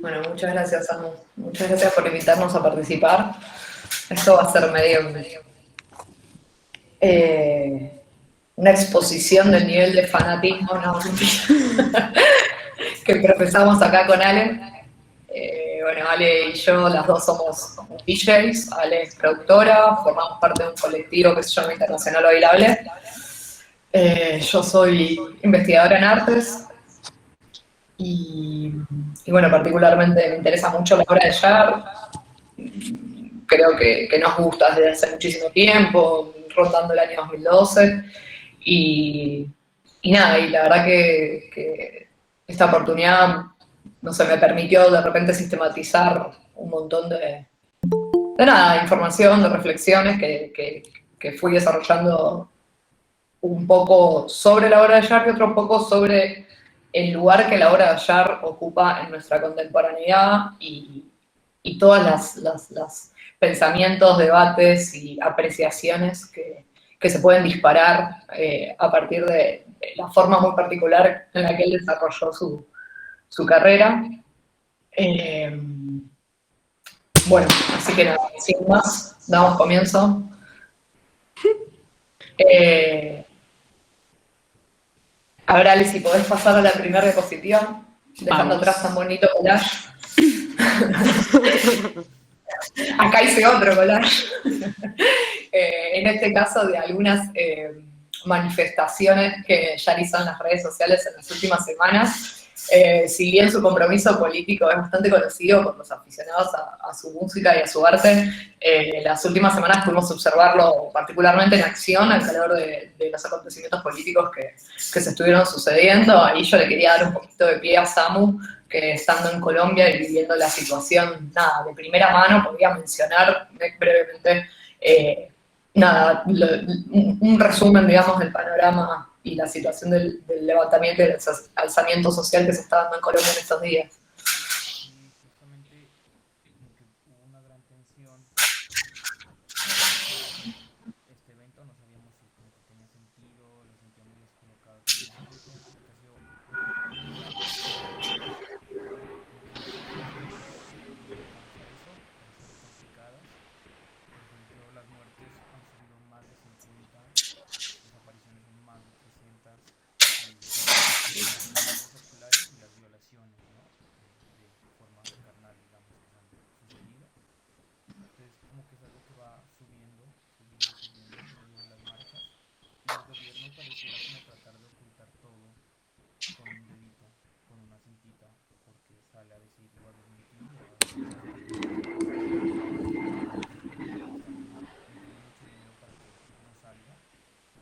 Bueno, muchas gracias, Samu. Muchas gracias por invitarnos a participar. Esto va a ser medio una exposición del nivel de fanatismo, ¿no? Que profesamos acá con Ale. Bueno, Ale y yo, las dos somos DJs. Ale es productora, formamos parte de un colectivo que se llama Internacional Bailable. Yo soy investigadora en artes y, bueno, particularmente me interesa mucho la obra de Jar. Creo que nos gusta desde hace muchísimo tiempo, rondando el año 2012. Y, nada, y la verdad que esta oportunidad, no sé, me permitió de repente sistematizar un montón de nada, de información, de reflexiones que fui desarrollando un poco sobre la obra de Ayar y otro poco sobre el lugar que la obra de Ayar ocupa en nuestra contemporaneidad y todas las pensamientos, debates y apreciaciones que se pueden disparar a partir de la forma muy particular en la que él desarrolló su carrera. Eh, bueno, así que nada, sin más, damos comienzo. Eh, A ver, Ale, si podés pasar a la primera diapositiva, dejando atrás tan bonito collage. Acá hice otro collage. En este caso, de algunas manifestaciones que ya hizo en las redes sociales en las últimas semanas. Si bien su compromiso político es bastante conocido por los aficionados a su música y a su arte, las últimas semanas pudimos observarlo particularmente en acción al calor de los acontecimientos políticos que se estuvieron sucediendo. Ahí yo le quería dar un poquito de pie a Samu, que estando en Colombia y viviendo la situación, nada, de primera mano, podría mencionar brevemente, nada, un resumen, digamos, del panorama y la situación del levantamiento y del alzamiento social que se está dando en Colombia en estos días. Sí, justamente como que hubo una gran tensión este evento, no sabíamos si como que tenía sentido, lo sentía muy descolocado al principio, porque ha sido muy grande, como que las cifras dedicadas a eso han sido complicadas. Por ejemplo, las muertes han subido más de 50, las desapariciones son más de 300 y las imágenes oculares y las violaciones, ¿no? De forma carnal, digamos, que se han sucedido. Entonces, como que es algo que va subiendo, subiendo, subiendo en medio de las marchas y el gobierno pareciera como tratar de ocultar todo con un dedito, con una cintita, porque sale a decir lo ha desmentido, ha dado todas las pruebas, están metiendo mucho dinero para que no salga.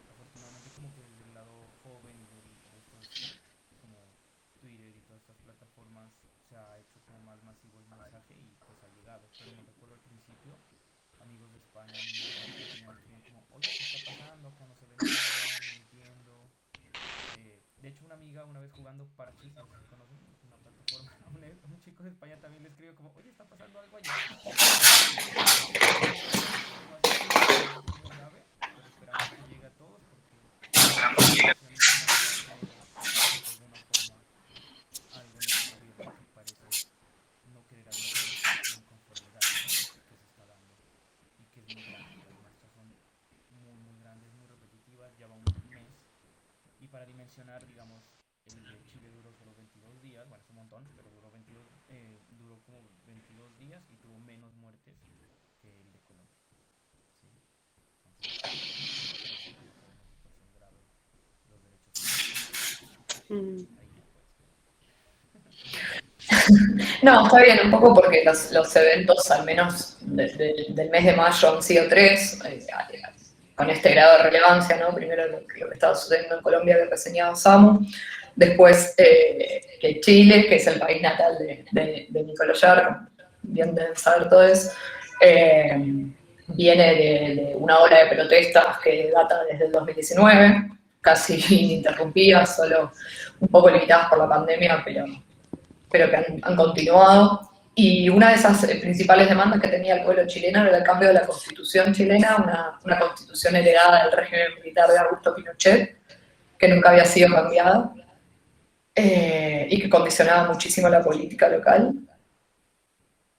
Afortunadamente como que desde el lado joven y de estos como Twitter y todas estas plataformas se ha hecho como más masivo el mensaje y pues ha llegado, pero me recuerdo al principio amigos de España, amigos de Argentina me escribían como, oye, ¿qué está pasando? Acá no se ve nada, no entiendo. De hecho, una amiga una vez jugando Parchís, no sé si conocen, es una plataforma, un chico de España también le escribió como, oye, ¿está pasando algo allá? No ha sido muy grave, pero esperamos que llegue a todos porque la situación internacional genera de alguna forma algo en este gobierno que parece no querer admitir la inconformidad, ¿no? que se está dando y que es muy grande. Las marchas son muy, muy grandes, muy repetitivas, ya va un mes. Y para dimensionar, digamos, el de Chile duró solo 22 días, bueno, es un montón, pero duró como 22 días y tuvo menos muertes que el de Colombia. ¿Sí? Entonces, parece como que una situación grave de los derechos humanos. Mm. Ahí ya puedes continuar. No, está bien, un poco porque los eventos, al menos del mes de mayo, han sido tres, con este grado de relevancia, ¿no? Primero lo que estaba sucediendo en Colombia, que reseñaba Samu, después que Chile, que es el país natal de Nicolás Yarr, bien deben saber todos, eh, viene de una ola de protestas que data desde el 2019, casi ininterrumpidas, solo un poco limitadas por la pandemia, pero que han continuado. Y una de esas principales demandas que tenía el pueblo chileno era el cambio de la constitución chilena, una constitución heredada del régimen militar de Augusto Pinochet, que nunca había sido cambiada. y que condicionaba muchísimo la política local.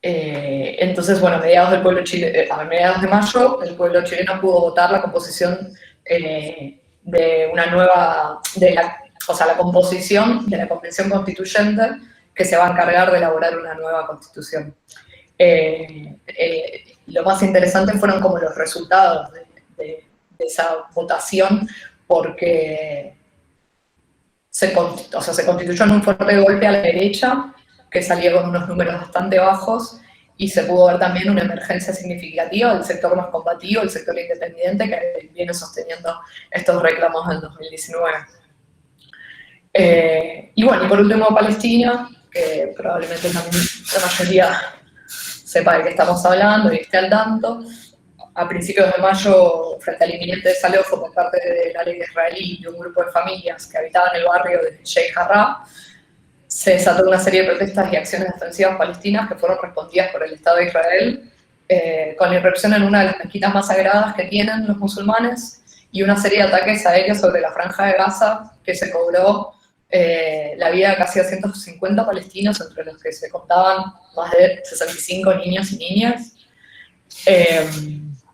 Entonces, bueno, a mediados de mayo, el pueblo chileno pudo votar la composición de una nueva, o sea, la composición de la Convención Constituyente que se va a encargar de elaborar una nueva constitución. Lo más interesante fueron como los resultados de esa votación, porque se constituyó en un fuerte golpe a la derecha, que salió con unos números bastante bajos, y se pudo ver también una emergencia significativa del sector más combativo, el sector independiente, que viene sosteniendo estos reclamos en 2019. Y bueno, y por último Palestina, que probablemente también la mayoría sepa de qué estamos hablando y esté al tanto. A principios de mayo, frente al inminente desalojo por parte de la ley israelí y de un grupo de familias que habitaban el barrio de Sheikh Jarrah, se desató una serie de protestas y acciones defensivas palestinas que fueron respondidas por el Estado de Israel, con la irrupción en una de las mezquitas más sagradas que tienen los musulmanes y una serie de ataques aéreos sobre la franja de Gaza que se cobró la vida de casi 250 palestinos, entre los que se contaban más de 65 niños y niñas.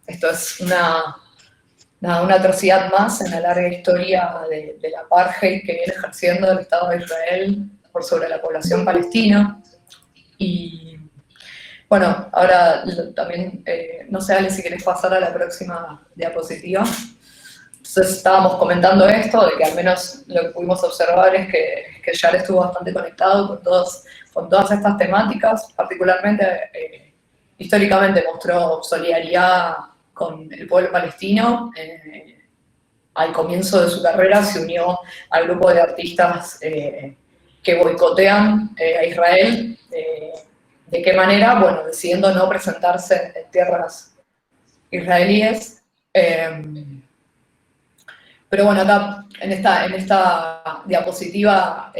Esto es una atrocidad más en la larga historia del apartheid que viene ejerciendo el Estado de Israel por sobre la población palestina. Y bueno, ahora también, no sé, Ale, si querés pasar a la próxima diapositiva. Entonces estábamos comentando esto, de que al menos lo que pudimos observar es que Yar estuvo bastante conectado con todas estas temáticas, particularmente históricamente mostró solidaridad con el pueblo palestino. Al comienzo de su carrera se unió al grupo de artistas que boicotean a Israel. ¿De qué manera? Bueno, decidiendo no presentarse en tierras israelíes. Pero bueno, acá en esta diapositiva,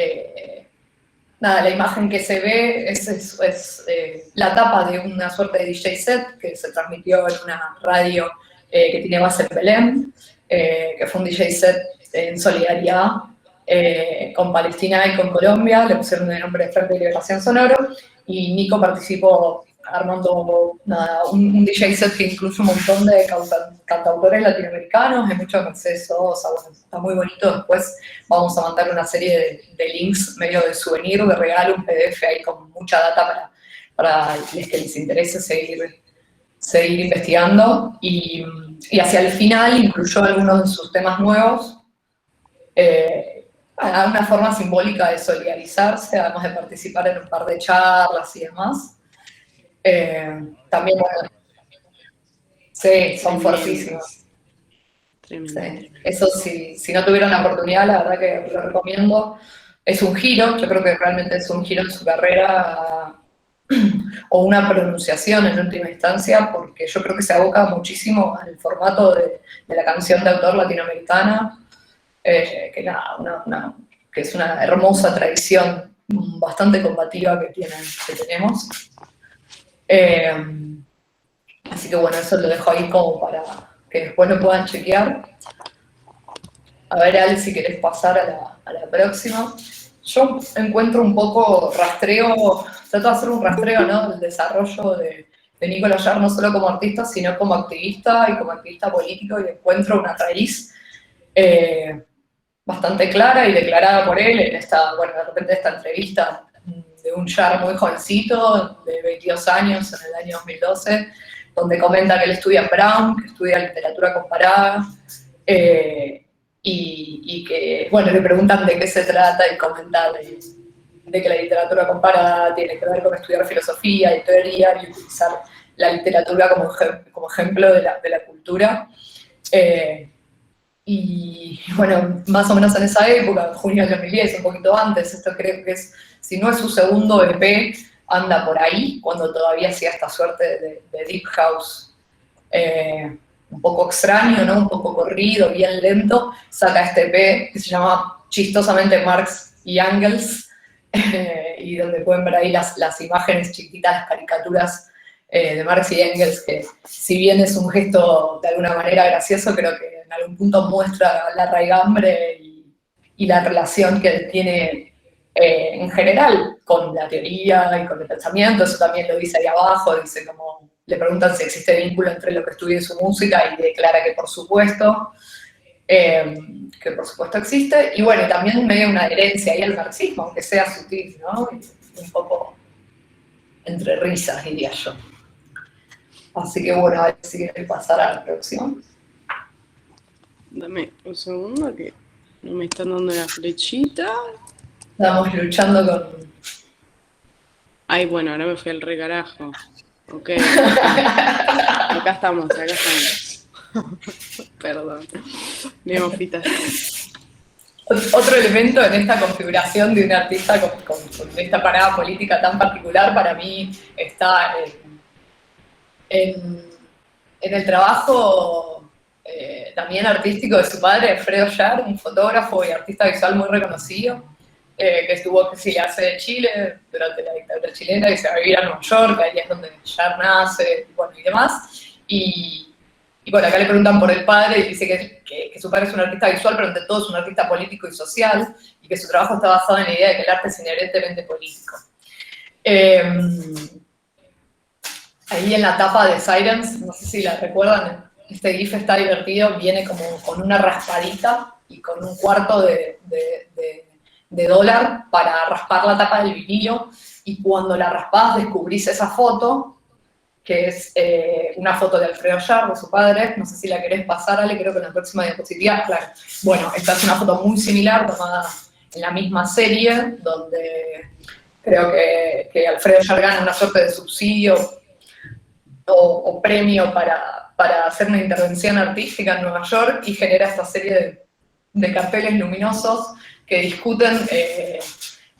nada, la imagen que se ve es la tapa de una suerte de DJ set que se transmitió en una radio que tiene base en Belém, que fue un DJ set en solidaridad con Palestina y con Colombia. Le pusieron el nombre de Frente de Liberación Sonoro, y Nico participó armando un DJ set que incluye un montón de cantautores latinoamericanos, hay mucho Mercedes Sosa, bueno, está muy bonito. Después vamos a mandar una serie de links medio de souvenir, de regalo, un PDF ahí con mucha data para los que les interese seguir investigando. Y hacia el final incluyó algunos de sus temas nuevos, una forma simbólica de solidarizarse, además de participar en un par de charlas y demás. También, bueno, sí, son fuertísimos. Sí. Eso si no tuvieron la oportunidad, la verdad que lo recomiendo. Es un giro, yo creo que realmente es un giro en su carrera, o una pronunciación en última instancia, porque yo creo que se aboca muchísimo al formato de la canción de autor latinoamericana, que es una hermosa tradición bastante combativa que tenemos. Así que bueno, eso lo dejo ahí como para que después lo puedan chequear. A ver, Ale, si querés pasar a la próxima. Yo encuentro un poco trato de hacer un rastreo, ¿no?, del desarrollo de Nicolás Yar, no solo como artista, sino como activista y como activista político, y encuentro una raíz bastante clara y declarada por él en de repente esta entrevista de un Yar muy jovencito, de 22 años, en el año 2012, donde comenta que él estudia en Brown, que estudia literatura comparada, y que, bueno, le preguntan de qué se trata y comenta de que la literatura comparada tiene que ver con estudiar filosofía y teoría y utilizar la literatura como ejemplo de la cultura. Y bueno, más o menos en esa época, junio del 2010, un poquito antes, esto creo que si no es su segundo EP, anda por ahí, cuando todavía hacía esta suerte de deep house, un poco extraño, ¿no?, un poco corrido, bien lento. Saca este EP que se llama chistosamente Marx y Engels, y donde pueden ver ahí las imágenes chiquititas, las caricaturas de Marx y Engels, que si bien es un gesto de alguna manera gracioso, creo que en algún punto muestra la raigambre y la relación que tiene en general, con la teoría y con el pensamiento. Eso también lo dice ahí abajo, dice como, le preguntan si existe vínculo entre lo que estudia y su música, y declara que por supuesto existe, y bueno, también medio una herencia ahí al marxismo, aunque sea sutil, ¿no? Un poco entre risas, diría yo. Así que bueno, a ver si quieres pasar a la próxima. Dame un segundo que no me están dando la flechita. Estamos luchando con... Ay, bueno, ahora me fui al recarajo. Ok. Acá estamos. Perdón. Neofitas. Otro elemento en esta configuración de un artista con esta parada política tan particular para mí está en el trabajo también artístico de su padre, Alfredo Yar, un fotógrafo y artista visual muy reconocido, que estuvo exiliarse de Chile durante la dictadura chilena y se va a vivir a Nueva York, ahí es donde Yar nace, bueno, y demás. Y bueno, acá le preguntan por el padre y dice que su padre es un artista visual, pero ante todo es un artista político y social, y que su trabajo está basado en la idea de que el arte es inherentemente político. Ahí en la tapa de Sirens, no sé si la recuerdan, este GIF está divertido, viene como con una raspadita y con un cuarto de dólar para raspar la tapa del vinilo, y cuando la raspás descubrís esa foto, que es una foto de Alfredo Yar, de su padre. No sé si la querés pasar, Ale, creo que en la próxima diapositiva. Claro. Bueno, esta es una foto muy similar, tomada en la misma serie, donde creo que Alfredo Yar gana una suerte de subsidio o premio para hacer una intervención artística en Nueva York, y genera esta serie de carteles luminosos que discuten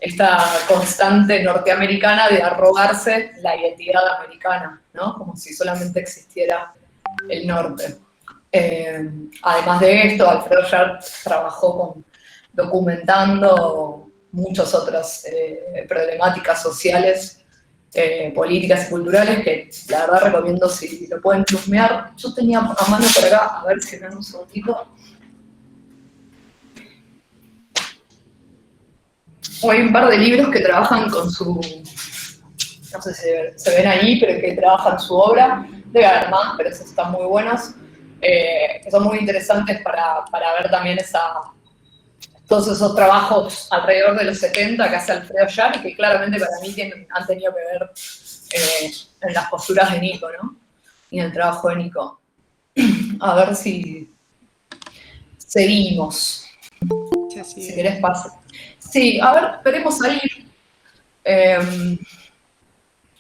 esta constante norteamericana de arrogarse la identidad americana, ¿no? Como si solamente existiera el norte. Además de esto, Alfredo Yar trabajó documentando muchas otras problemáticas sociales, políticas y culturales, que la verdad recomiendo si lo pueden chusmear. Yo tenía a mano por acá, a ver si me dan un segundito. Hay un par de libros que trabajan con su, no sé si se ven ahí, pero que trabajan su obra. Debe haber más, pero esos están muy buenos, que son muy interesantes para ver también todos esos trabajos alrededor de los 70 que hace Alfredo Yar, y que claramente para mí han tenido que ver en las posturas de Nico, ¿no? Y en el trabajo de Nico. A ver si seguimos. Sí, así si es. querés pasar. Sí, a ver, esperemos ahí.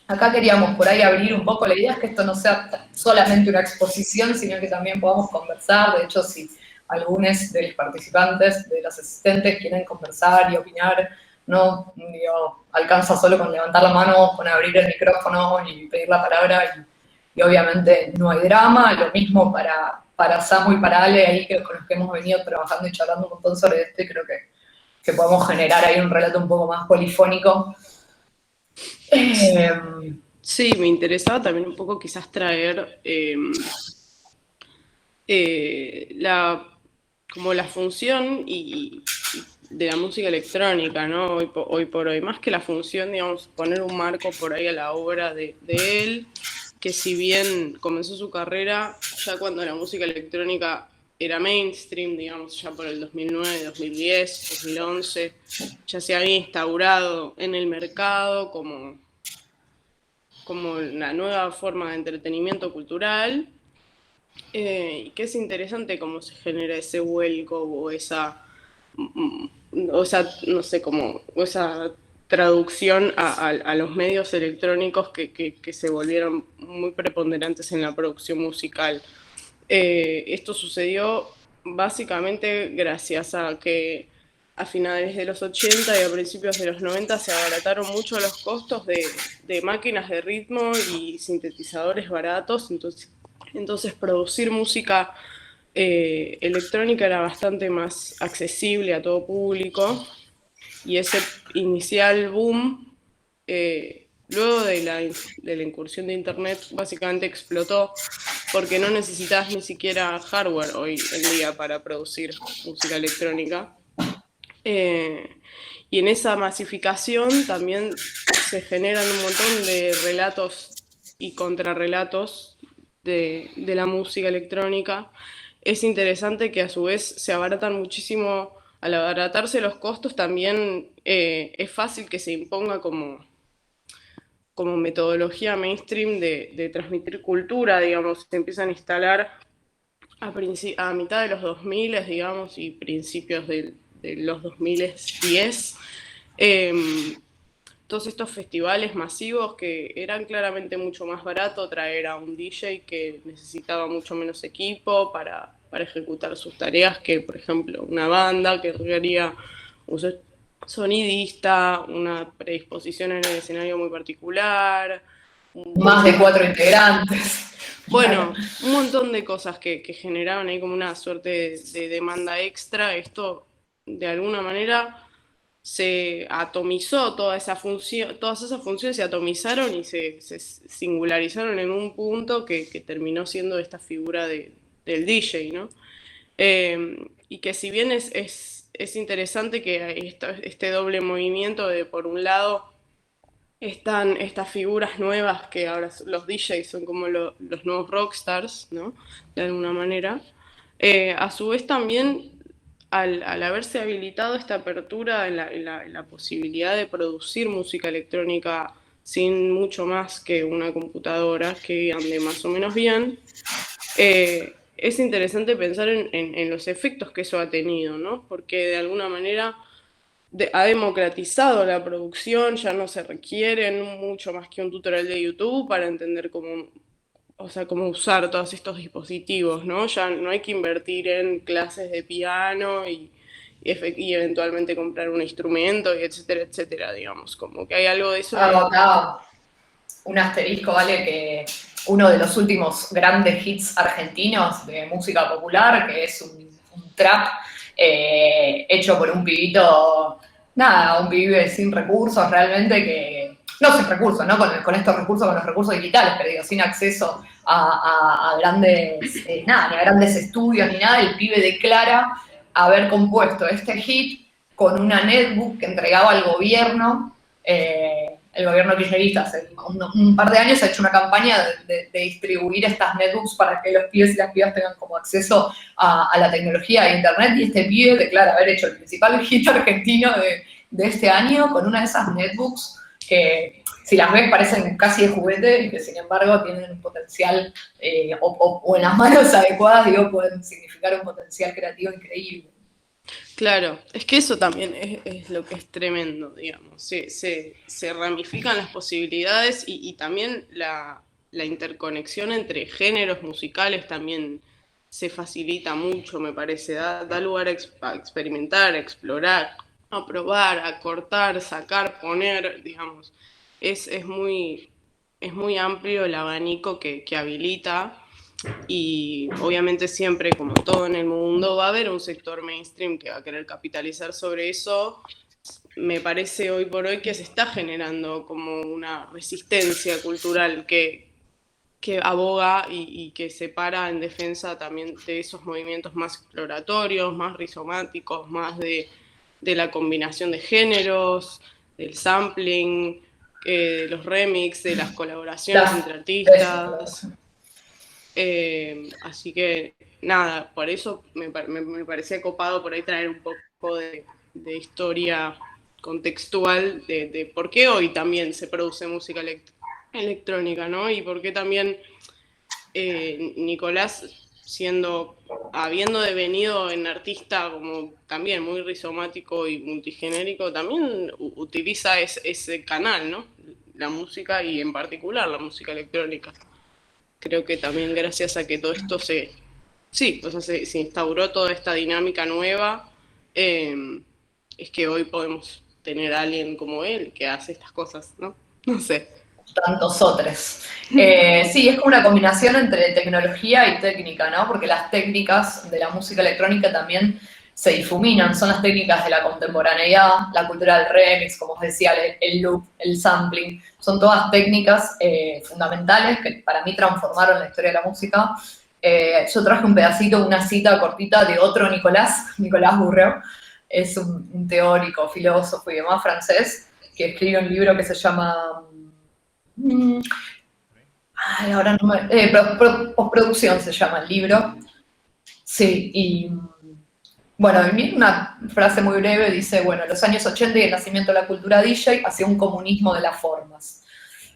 Acá queríamos por ahí abrir un poco, la idea es que esto no sea solamente una exposición, sino que también podamos conversar. De hecho, si algunos de los participantes, de los asistentes, quieren conversar y opinar, no alcanza solo con levantar la mano, con abrir el micrófono y pedir la palabra, y obviamente no hay drama. Lo mismo para Samu y para Ale, ahí con los que hemos venido trabajando y charlando un montón sobre esto, y creo que podemos generar ahí un relato un poco más polifónico. Sí, me interesaba también un poco quizás traer como la función de la música electrónica, ¿no? Hoy por hoy, más que la función, digamos, poner un marco por ahí a la obra de él, que si bien comenzó su carrera ya cuando la música electrónica era mainstream, digamos, ya por el 2009, 2010, 2011, ya se había instaurado en el mercado como la nueva forma de entretenimiento cultural, y que es interesante cómo se genera ese vuelco o esa, no sé, como esa traducción a los medios electrónicos que se volvieron muy preponderantes en la producción musical. Esto sucedió básicamente gracias a que a finales de los 80 y a principios de los 90 se abarataron mucho los costos de máquinas de ritmo y sintetizadores baratos, entonces producir música electrónica era bastante más accesible a todo público, y ese inicial boom, luego de la incursión de internet, básicamente explotó, porque no necesitas ni siquiera hardware hoy en día para producir música electrónica. Y en esa masificación también se generan un montón de relatos y contrarrelatos de la música electrónica. Es interesante que a su vez se abaratan muchísimo, al abaratarse los costos también es fácil que se imponga como metodología mainstream de transmitir cultura, digamos, se empiezan a instalar a mitad de los 2000, digamos, y principios de los 2010, todos estos festivales masivos que eran claramente mucho más barato traer a un DJ que necesitaba mucho menos equipo para ejecutar sus tareas que, por ejemplo, una banda que requería un sonidista, una predisposición en el escenario muy particular. Más de 4 integrantes. Bueno, un montón de cosas que generaron ahí como una suerte de demanda extra. Esto, de alguna manera, se atomizó todas esas funciones se atomizaron y se singularizaron en un punto que terminó siendo esta figura del DJ, ¿no? Y que si bien es interesante que este doble movimiento de, por un lado, están estas figuras nuevas que ahora los DJs son como los nuevos rockstars, ¿no? De alguna manera. A su vez también, al haberse habilitado esta apertura en la posibilidad de producir música electrónica sin mucho más que una computadora que ande más o menos bien, es interesante pensar en los efectos que eso ha tenido, ¿no? Porque de alguna manera ha democratizado la producción, ya no se requiere mucho más que un tutorial de YouTube para entender cómo, o sea, cómo usar todos estos dispositivos, ¿no? Ya no hay que invertir en clases de piano y eventualmente comprar un instrumento, y etcétera, etcétera, digamos, como que hay algo de eso. Acá un asterisco, vale, que uno de los últimos grandes hits argentinos de música popular, que es un trap hecho por un pibito, nada, un pibe sin recursos realmente, que no sin recursos, ¿no? Con estos recursos, con los recursos digitales, pero digo, sin acceso a grandes, nada, ni a grandes estudios ni nada, el pibe declara haber compuesto este hit con una netbook que entregaba al gobierno, el gobierno kirchnerista hace un par de años ha hecho una campaña de distribuir estas netbooks para que los pibes y las pibas tengan como acceso a la tecnología de internet, y este pibe declara haber hecho el principal hit argentino de este año con una de esas netbooks que, si las ves, parecen casi de juguete y que sin embargo tienen un potencial, o en las manos adecuadas, digo, pueden significar un potencial creativo increíble. Claro, es que eso también es lo que es tremendo, digamos. Se ramifican las posibilidades y también la interconexión entre géneros musicales también se facilita mucho, me parece. Da lugar a experimentar, a explorar, a probar, a cortar, sacar, poner, digamos. Es muy amplio el abanico que habilita. Y obviamente siempre, como todo en el mundo, va a haber un sector mainstream que va a querer capitalizar sobre eso. Me parece hoy por hoy que se está generando como una resistencia cultural que aboga y que se para en defensa también de esos movimientos más exploratorios, más rizomáticos, más de la combinación de géneros, del sampling, los remix, de las colaboraciones entre artistas. Así que nada, por eso me parecía copado por ahí traer un poco de historia contextual de por qué hoy también se produce música electrónica, ¿no? Y por qué también Nicolás, habiendo devenido en artista como también muy rizomático y multigenérico, también utiliza ese canal, ¿no? La música y en particular la música electrónica. Creo que también gracias a que todo esto se instauró toda esta dinámica nueva, es que hoy podemos tener a alguien como él que hace estas cosas, ¿no? No sé. Tantos otros. Sí, es como una combinación entre tecnología y técnica, ¿no? Porque las técnicas de la música electrónica también se difuminan, son las técnicas de la contemporaneidad, la cultura del remix, como os decía, el loop, el sampling, son todas técnicas fundamentales que para mí transformaron la historia de la música. Yo traje un pedacito, una cita cortita de otro Nicolás Burreo, es un teórico, filósofo y demás francés, que escribe un libro que se llama... ay, ahora no me... Postproducción se llama el libro. Sí, y bueno, una frase muy breve dice, bueno, los años 80 y el nacimiento de la cultura DJ hacia un comunismo de las formas.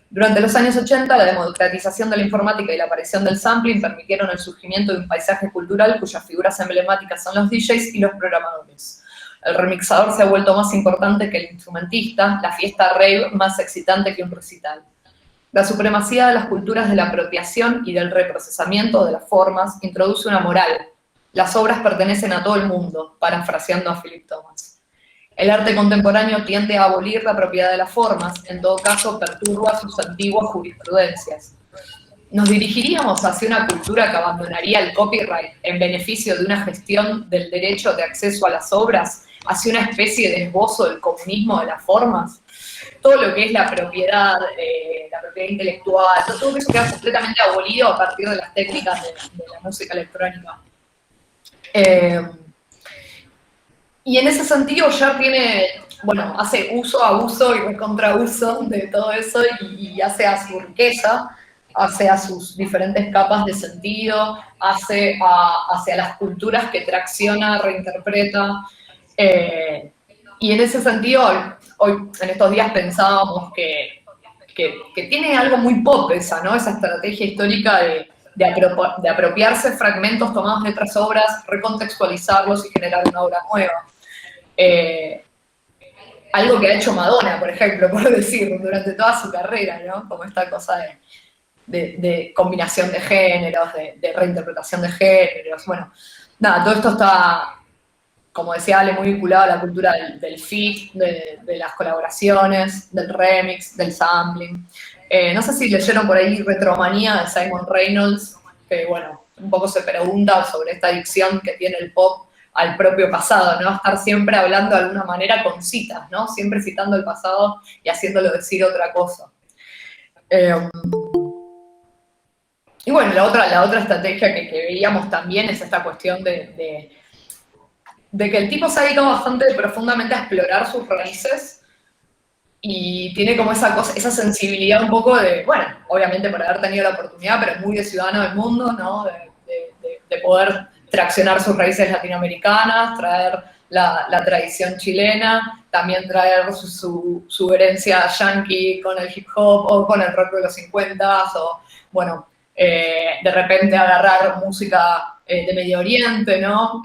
Durante los años 80, la democratización de la informática y la aparición del sampling permitieron el surgimiento de un paisaje cultural cuyas figuras emblemáticas son los DJs y los programadores. El remixador se ha vuelto más importante que el instrumentista, la fiesta rave más excitante que un recital. La supremacía de las culturas de la apropiación y del reprocesamiento de las formas introduce una moral. Las obras pertenecen a todo el mundo, parafraseando a Philip Thomas. El arte contemporáneo tiende a abolir la propiedad de las formas, en todo caso perturba sus antiguas jurisprudencias. Nos dirigiríamos hacia una cultura que abandonaría el copyright en beneficio de una gestión del derecho de acceso a las obras, hacia una especie de esbozo del comunismo de las formas. Todo lo que es la propiedad intelectual, todo eso queda completamente abolido a partir de las técnicas de la música electrónica. Y en ese sentido ya tiene, bueno, hace uso, abuso y recontrauso de todo eso y hace a su riqueza, hace a sus diferentes capas de sentido, hace hacia las culturas que tracciona, reinterpreta. Y en ese sentido, hoy en estos días pensábamos que tiene algo muy pop esa, ¿no? Esa estrategia histórica de apropiarse fragmentos tomados de otras obras, recontextualizarlos y generar una obra nueva. Algo que ha hecho Madonna, por ejemplo, por decir, durante toda su carrera, ¿no? Como esta cosa de combinación de géneros, de reinterpretación de géneros. Bueno, nada, todo esto está, como decía Ale, muy vinculado a la cultura del feat, de las colaboraciones, del remix, del sampling. No sé si leyeron por ahí Retromanía de Simon Reynolds, que bueno, un poco se pregunta sobre esta adicción que tiene el pop al propio pasado, ¿no? Estar siempre hablando de alguna manera con citas, ¿no? Siempre citando el pasado y haciéndolo decir otra cosa. Y bueno, la otra estrategia que veíamos también es esta cuestión de que el tipo se ha dedicado bastante profundamente a explorar sus raíces y tiene como esa sensibilidad un poco de, bueno, obviamente por haber tenido la oportunidad, pero muy de ciudadano del mundo, ¿no? De poder traccionar sus raíces latinoamericanas, traer la tradición chilena, también traer su herencia yankee con el hip hop o con el rock de los 50s, o bueno, de repente agarrar música de Medio Oriente, ¿no?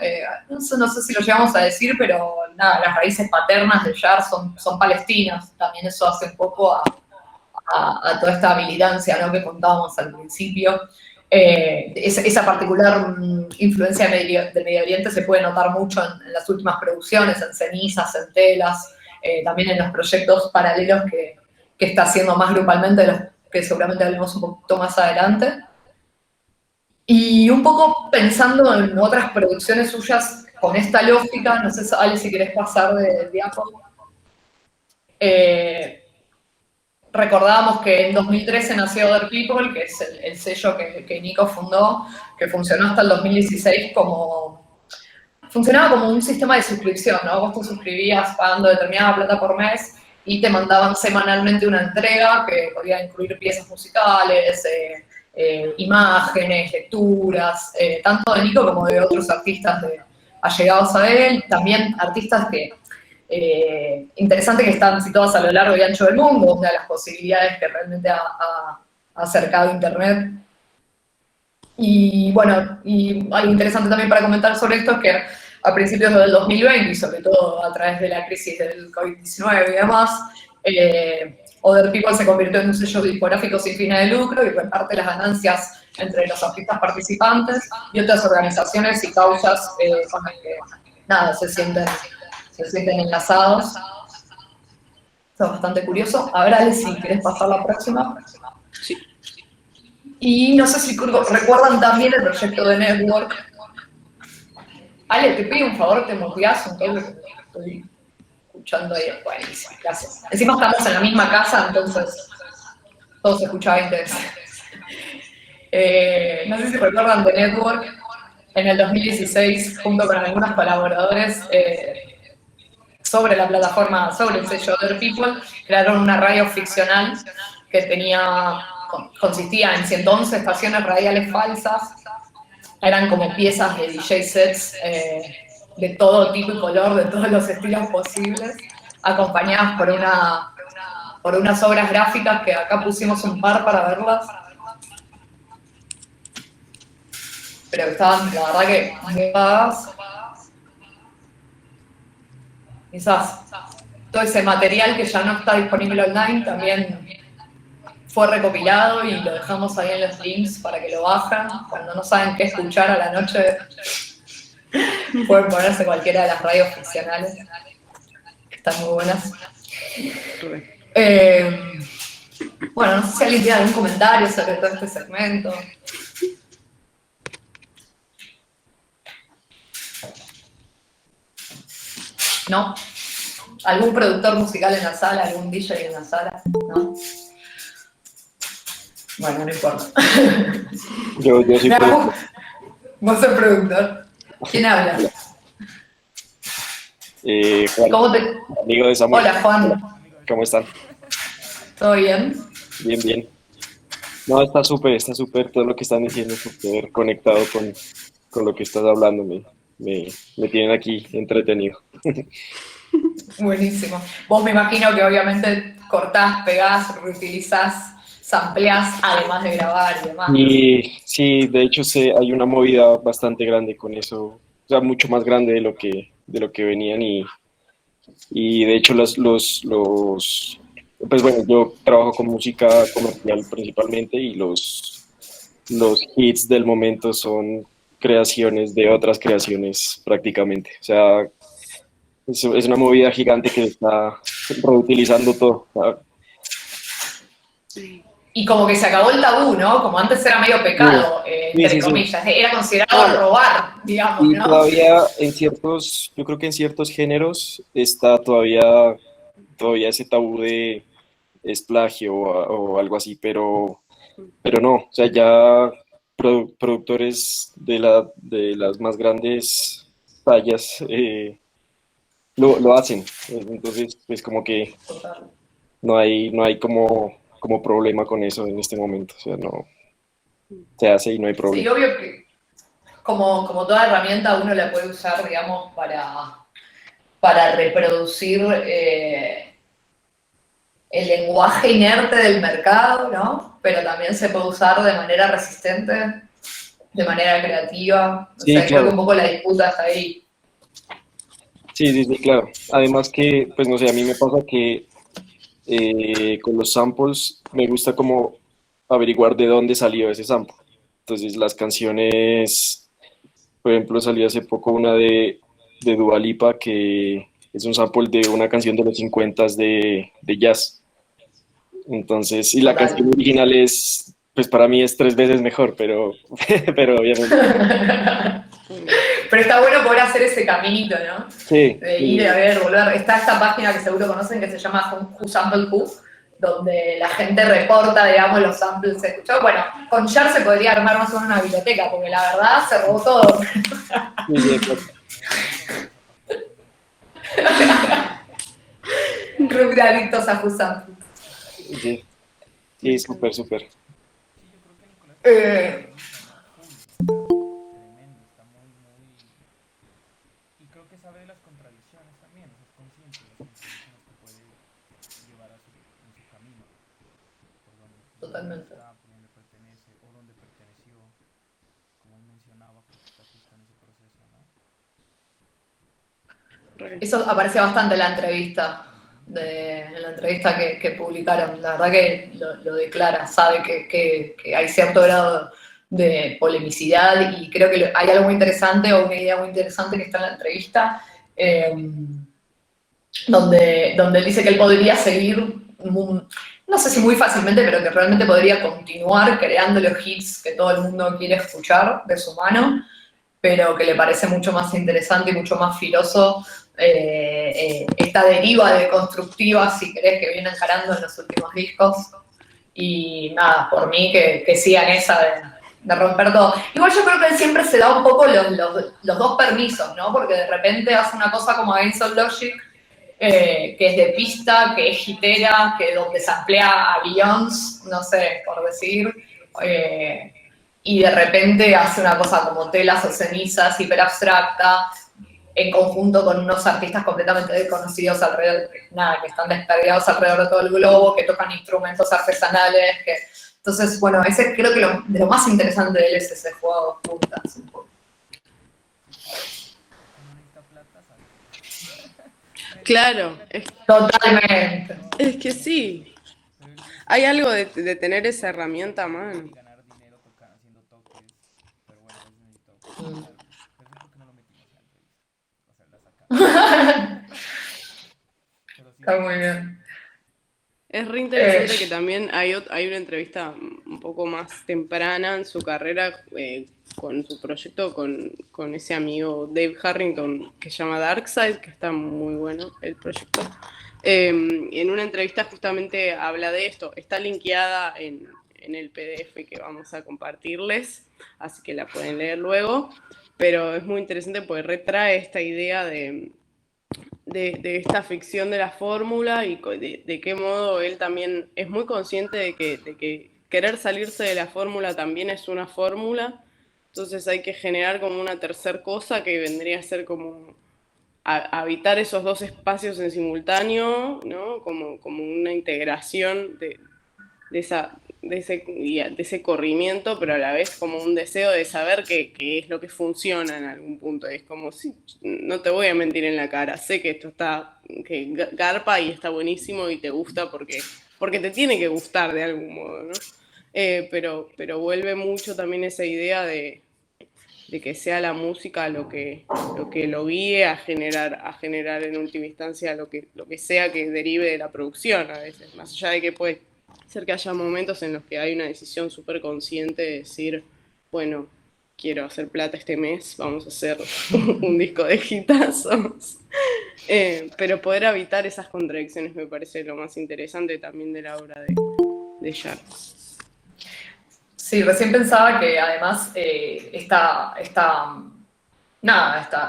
No sé si lo llegamos a decir, pero nada, las raíces paternas de jazz son palestinas, también eso hace un poco a toda esta militancia, ¿no? Que contábamos al principio. Esa particular influencia de Medio Oriente se puede notar mucho en las últimas producciones, en Cenizas, en Telas, también en los proyectos paralelos que está haciendo más grupalmente, de los que seguramente hablemos un poquito más adelante. Y un poco pensando en otras producciones suyas con esta lógica, no sé, Ale, si querés pasar de diapo. Recordábamos que en 2013 nació Other People, que es el sello que Nico fundó, que funcionó hasta el 2016 funcionaba como un sistema de suscripción, ¿no? Vos te suscribías pagando determinada plata por mes y te mandaban semanalmente una entrega que podía incluir piezas musicales, imágenes, lecturas, tanto de Nico como de otros artistas allegados a él, también artistas que interesante que están situadas a lo largo y ancho del mundo, una de las posibilidades que realmente ha acercado Internet. Y bueno, y algo interesante también para comentar sobre esto es que a principios del 2020, y sobre todo a través de la crisis del COVID-19 y demás, Other People se convirtió en un sello discográfico sin fines de lucro y reparte las ganancias entre los artistas participantes y otras organizaciones y causas con las que, nada, se sienten enlazados. Esto es bastante curioso. A ver, Ale, si querés pasar la próxima. Sí. Y no sé si recuerdan también el proyecto de Network. Ale, te pido un favor, te muteás un toque, que estoy escuchando ahí. Buenísimo, gracias. Encima estamos en la misma casa, entonces todo se escucha 20 veces. No sé si recuerdan de Network. En el 2016, junto con algunos colaboradores, sobre la plataforma, sobre el sello Other People, crearon una radio ficcional que consistía en 111 estaciones radiales falsas. Eran como piezas de DJ sets de todo tipo y color, de todos los estilos posibles, acompañadas por unas obras gráficas que acá pusimos un par para verlas. Pero estaban, la verdad que muy pagadas. Quizás todo ese material que ya no está disponible online también fue recopilado y lo dejamos ahí en los links para que lo bajen. Cuando no saben qué escuchar a la noche, pueden ponerse cualquiera de las radios ficcionales, que están muy buenas. Bueno, no sé si alguien tiene algún comentario sobre todo este segmento. ¿No? ¿Algún productor musical en la sala? ¿Algún DJ en la sala? ¿No? Bueno, no importa. Yo soy productor. Vos sos productor. ¿Quién habla? Juan, ¿Cómo te... amigo de Samuel. Hola, Juan. ¿Cómo están? ¿Todo bien? Bien, bien. No, está súper todo lo que están diciendo, súper conectado con lo que estás hablando. Me tienen aquí entretenido. Buenísimo. Vos me imagino que obviamente cortás, pegás, reutilizás, sampleás, además de grabar y demás. Y sí, de hecho hay una movida bastante grande con eso, o sea, mucho más grande de lo que venían y de hecho pues bueno, yo trabajo con música comercial principalmente y los hits del momento son creaciones de otras creaciones prácticamente, o sea, es una movida gigante que está reutilizando todo. Y como que se acabó el tabú, ¿no? Como antes era medio pecado, entre comillas. Era considerado robar, digamos, y ¿no? todavía yo creo que en ciertos géneros está todavía ese tabú de es plagio o algo así, pero no, o sea, ya productores de las más grandes tallas lo hacen, entonces pues como que no hay como problema con eso en este momento, o sea, no se hace y no hay problema. Sí, obvio que como toda herramienta uno la puede usar, digamos, para reproducir el lenguaje inerte del mercado, ¿no? Pero también se puede usar de manera resistente, de manera creativa. O Sí, sea, claro. creo que un poco la disputa está ahí. Sí, claro. Además que, pues no sé, a mí me pasa que con los samples me gusta como averiguar de dónde salió ese sample. Entonces las canciones, por ejemplo, salió hace poco una de Dua Lipa que es un sample de una canción de los 50 de jazz. Entonces, y la Total. canción original pues para mí es 3 veces mejor, pero obviamente. Pero está bueno poder hacer ese caminito, ¿no? Sí. De ir a ver, volver. Está esta página que seguro conocen que se llama Who Sampled Who, donde la gente reporta, digamos, los samples escuchados. Bueno, con Jar se podría armar más o menos una biblioteca, porque la verdad se robó todo. Sí, claro. Club de adictos a Who Sampled. Sí, súper. Sí, yo creo que Nicolás tremendo, está muy... Y creo que sabe de las contradicciones también, o sea, es consciente de las contradicciones que puede llevar en su camino, por donde Totalmente. está, por donde pertenece, o donde perteneció, como él mencionaba, porque está justo en ese proceso, ¿no? Eso aparece bastante en la entrevista, en la entrevista que publicaron. La verdad que lo declara, sabe que hay cierto grado de polemicidad y creo que hay algo muy interesante o una idea muy interesante que está en la entrevista, donde él dice que él podría seguir, no sé si muy fácilmente, pero que realmente podría continuar creando los hits que todo el mundo quiere escuchar de su mano, pero que le parece mucho más interesante y mucho más filoso esta deriva deconstructiva, si querés, que viene encarando en los últimos discos. Y nada, por mí que sigan esa de romper todo. Igual yo creo que él siempre se da un poco los dos permisos, ¿no? Porque de repente hace una cosa como Against All Logic que es de pista, que es hitera, que donde se amplía a Beyoncé, no sé, por decir, y de repente hace una cosa como Telas o Cenizas, hiper abstracta, en conjunto con unos artistas completamente desconocidos alrededor, nada, que están desperdigados alrededor de todo el globo, que tocan instrumentos artesanales, que... Entonces, bueno, ese creo que de lo más interesante de él es ese juego de puntas, un poco. Uno necesita plata, ¿sabes? Claro, Totalmente. es que sí. Pero él sí Hay algo de tener esa herramienta a y mano. ganar dinero haciendo toques. Pero bueno, eso necesito pensarlo. Pero eso porque no lo metimos en la entrevista. O sea, la sacamos. Pero sí Está es muy chévere. bien. Es re interesante que Eh, también hay una entrevista un poco más temprana en su carrera con su proyecto con ese amigo Dave Harrington que se llama Darkside, que está muy bueno el proyecto. En una entrevista justamente habla de esto, está linkeada en el PDF que vamos a compartirles, así que la pueden leer luego, pero es muy interesante porque retrae esta idea de esta ficción de la fórmula y de qué modo él también es muy consciente de que querer salirse de la fórmula también es una fórmula, entonces hay que generar como una tercer cosa que vendría a ser como habitar esos dos espacios en simultáneo, ¿no? Como una integración de ese corrimiento, pero a la vez como un deseo de saber qué es lo que funciona en algún punto. Es como, sí, no te voy a mentir en la cara, sé que esto que garpa y está buenísimo y te gusta porque te tiene que gustar de algún modo, ¿no? Pero vuelve mucho también esa idea de que sea la música lo que lo guíe a generar en última instancia lo que sea que derive de la producción a veces, más allá de que puede ser que haya momentos en los que hay una decisión súper consciente de decir, bueno, quiero hacer plata este mes, vamos a hacer un disco de hitazos. Pero poder evitar esas contradicciones me parece lo más interesante también de la obra de Jar. sí, recién pensaba que además esta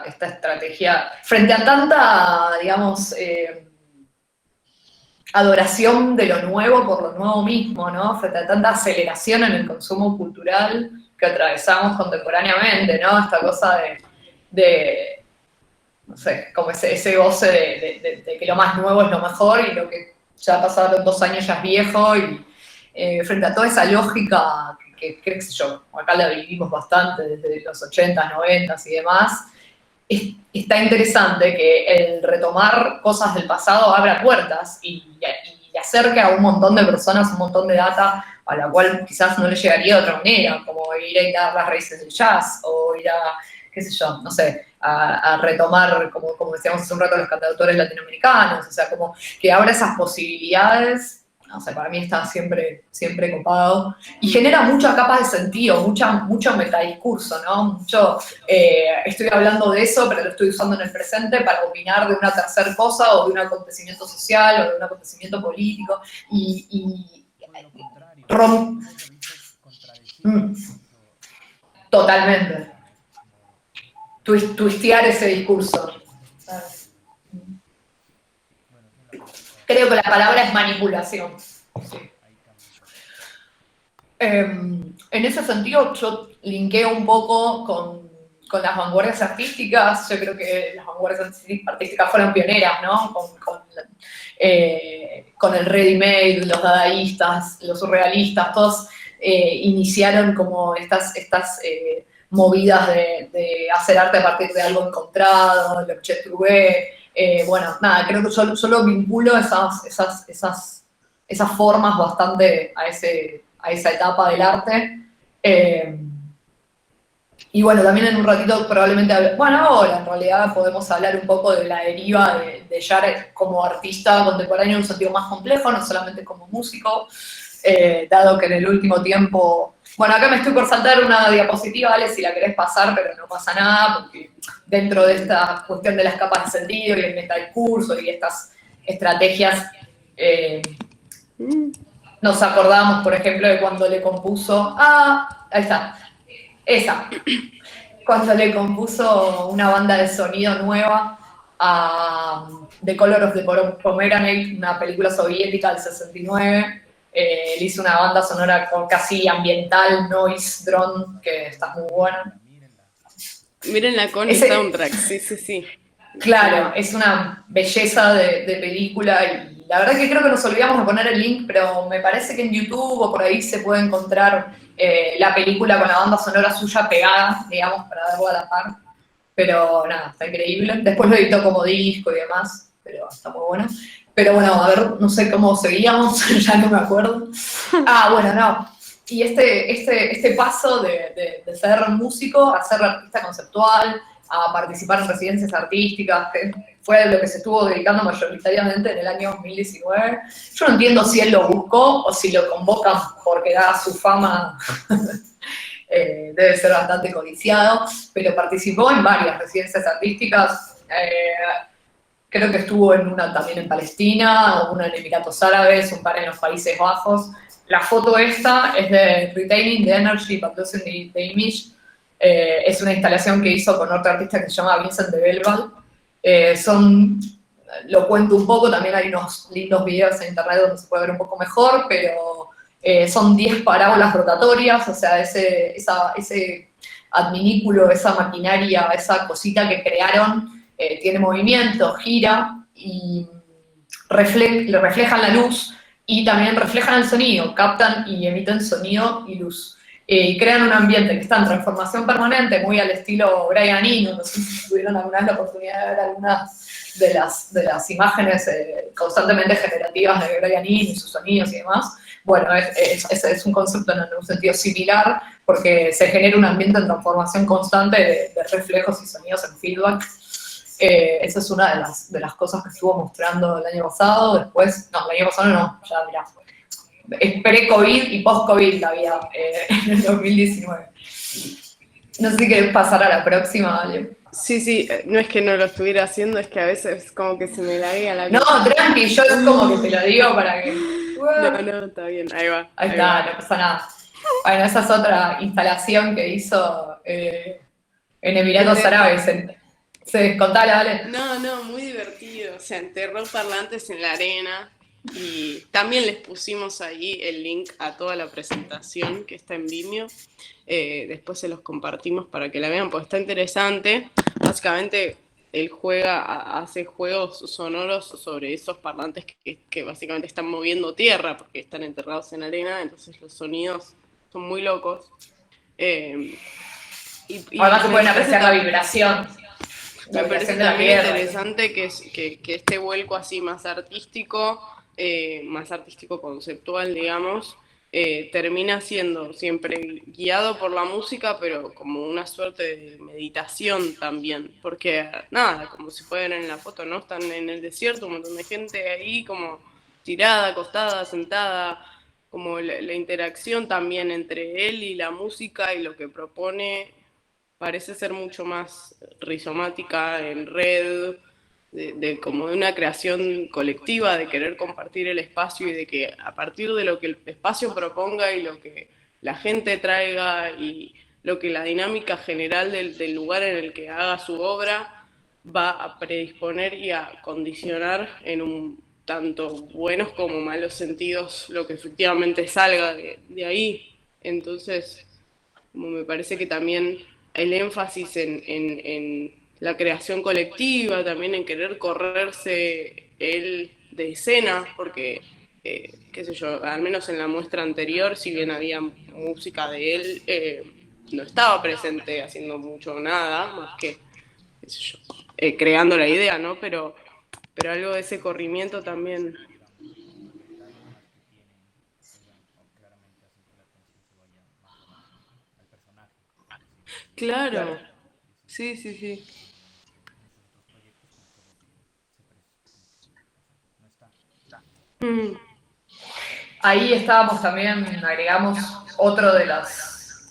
estrategia, frente a tanta, digamos, adoración de lo nuevo por lo nuevo mismo, ¿no? Frente a tanta aceleración en el consumo cultural que atravesamos contemporáneamente, ¿no? Esta cosa de no sé, como ese goce de que lo más nuevo es lo mejor y lo que ya pasaron 2 años ya es viejo y frente a toda esa lógica qué sé yo, acá la vivimos bastante desde los 80, 90 y demás, está interesante que el retomar cosas del pasado abra puertas y acerque a un montón de personas, un montón de data a la cual quizás no le llegaría de otra manera, como ir a indagar las raíces del jazz o ir a, qué sé yo, no sé, a retomar, como decíamos hace un rato, los cantautores latinoamericanos, o sea, como que abra esas posibilidades, no sé, para mí está siempre, siempre copado, y genera muchas capas de sentido, mucho metadiscurso, ¿no? Mucho, estoy hablando de eso, pero lo estoy usando en el presente para opinar de una tercera cosa o de un acontecimiento social o de un acontecimiento político, y O de lo contrario. rom Uno se ha visto contradecido incluso totalmente, con eso. Como, twistear ese discurso. bueno, es una práctica Creo que la bastante palabra es manipulación. Sí. ahí cambia todo. En ese sentido, yo linkeo un poco con las vanguardias artísticas. Yo creo que las vanguardias artísticas fueron pioneras, ¿no? Con el ready-made, los dadaístas, los surrealistas, todos iniciaron como estas movidas de hacer arte a partir de algo encontrado, le objet trouvé. Bueno, nada, creo que yo lo vinculo esas formas bastante a esa etapa del arte. Y bueno, también en un ratito probablemente, bueno, ahora en realidad podemos hablar un poco de la deriva de Jar como artista contemporáneo en un sentido más complejo, no solamente como músico, dado que en el último tiempo, bueno, acá me estoy por saltar una diapositiva, Ale, si la querés pasar, pero no pasa nada, porque dentro de esta cuestión de las capas de sentido y el metadiscurso y estas estrategias, nos acordamos, por ejemplo, de cuando le compuso, ahí está, esa, cuando le compuso una banda de sonido nueva a The Color of the Pomegranate, una película soviética del 69. Él hizo una banda sonora casi ambiental, noise, drone, que está muy buena. Mírenla con el soundtrack, sí. Claro, es una belleza de película y la verdad que creo que nos olvidamos de poner el link, pero me parece que en YouTube o por ahí se puede encontrar la película con la banda sonora suya pegada, digamos, para verla a la par. Pero nada, está increíble. Después lo editó como disco y demás, pero está muy bueno. Pero bueno, a ver, no sé cómo seguíamos, ya no me acuerdo. Bueno, no. Y este paso de ser músico a ser artista conceptual, a participar en residencias artísticas, que fue lo que se estuvo dedicando mayoritariamente en el año 2019. Yo no entiendo si él lo buscó o si lo convocan porque da su fama, debe ser bastante codiciado, pero participó en varias residencias artísticas. Creo que estuvo en una también en Palestina, una en Emiratos Árabes, un par en los Países Bajos. La foto esta es de Retaining the Energy but Losing the Image. Es una instalación que hizo con otro artista que se llama Vincent de Belval. Lo cuento un poco, también hay unos lindos videos en internet donde se puede ver un poco mejor, pero son 10 parábolas rotatorias, o sea, ese adminículo, esa maquinaria, esa cosita que crearon, tiene movimiento, gira y le reflejan la luz y también reflejan el sonido, captan y emiten sonido y luz. Y crean un ambiente que está en transformación permanente, muy al estilo Brian Eno. No sé si tuvieron alguna vez la oportunidad de ver algunas de las imágenes constantemente generativas de Brian Eno y sus sonidos y demás. Bueno, es un concepto en un sentido similar, porque se genera un ambiente en transformación constante de reflejos y sonidos en feedback. Esa es una de las cosas que estuvo mostrando el año pasado. Después, no, el año pasado no, ya mirá. Es pre-COVID y post-COVID la vida en el 2019. No sé si querés pasar a la próxima, Ale. Sí, no es que no lo estuviera haciendo, es que a veces como que se me laguea la No, tranqui, yo es como que te lo digo para que... No, está bien, ahí va. Ahí está, no pasa nada. Bueno, esa es otra instalación que hizo en Emiratos Árabes. Contala, dale. No, muy divertido. O sea, enterró parlantes en la arena. Y también les pusimos ahí el link a toda la presentación que está en Vimeo. Después se los compartimos para que la vean, porque está interesante. Básicamente, él hace juegos sonoros sobre esos parlantes que básicamente están moviendo tierra, porque están enterrados en arena, entonces los sonidos son muy locos. Además se pueden apreciar la vibración. Me parece también interesante que este vuelco así más artístico conceptual, digamos, termina siendo siempre guiado por la música, pero como una suerte de meditación también, porque nada, como se puede ver en la foto, ¿no? Están en el desierto, un montón de gente ahí como tirada, acostada, sentada, como la interacción también entre él y la música y lo que propone parece ser mucho más rizomática en red, como de una creación colectiva, de querer compartir el espacio y de que a partir de lo que el espacio proponga y lo que la gente traiga y lo que la dinámica general del lugar en el que haga su obra va a predisponer y a condicionar en un tanto buenos como malos sentidos lo que efectivamente salga de ahí. Entonces, como me parece que también el énfasis en la creación colectiva, también en querer correrse él de escena, porque, qué sé yo, al menos en la muestra anterior, si bien había música de él, no estaba presente haciendo mucho nada, más que, qué sé yo, creando la idea, ¿no? Pero algo de ese corrimiento también. Claro, sí. Ahí estábamos también, agregamos otro de las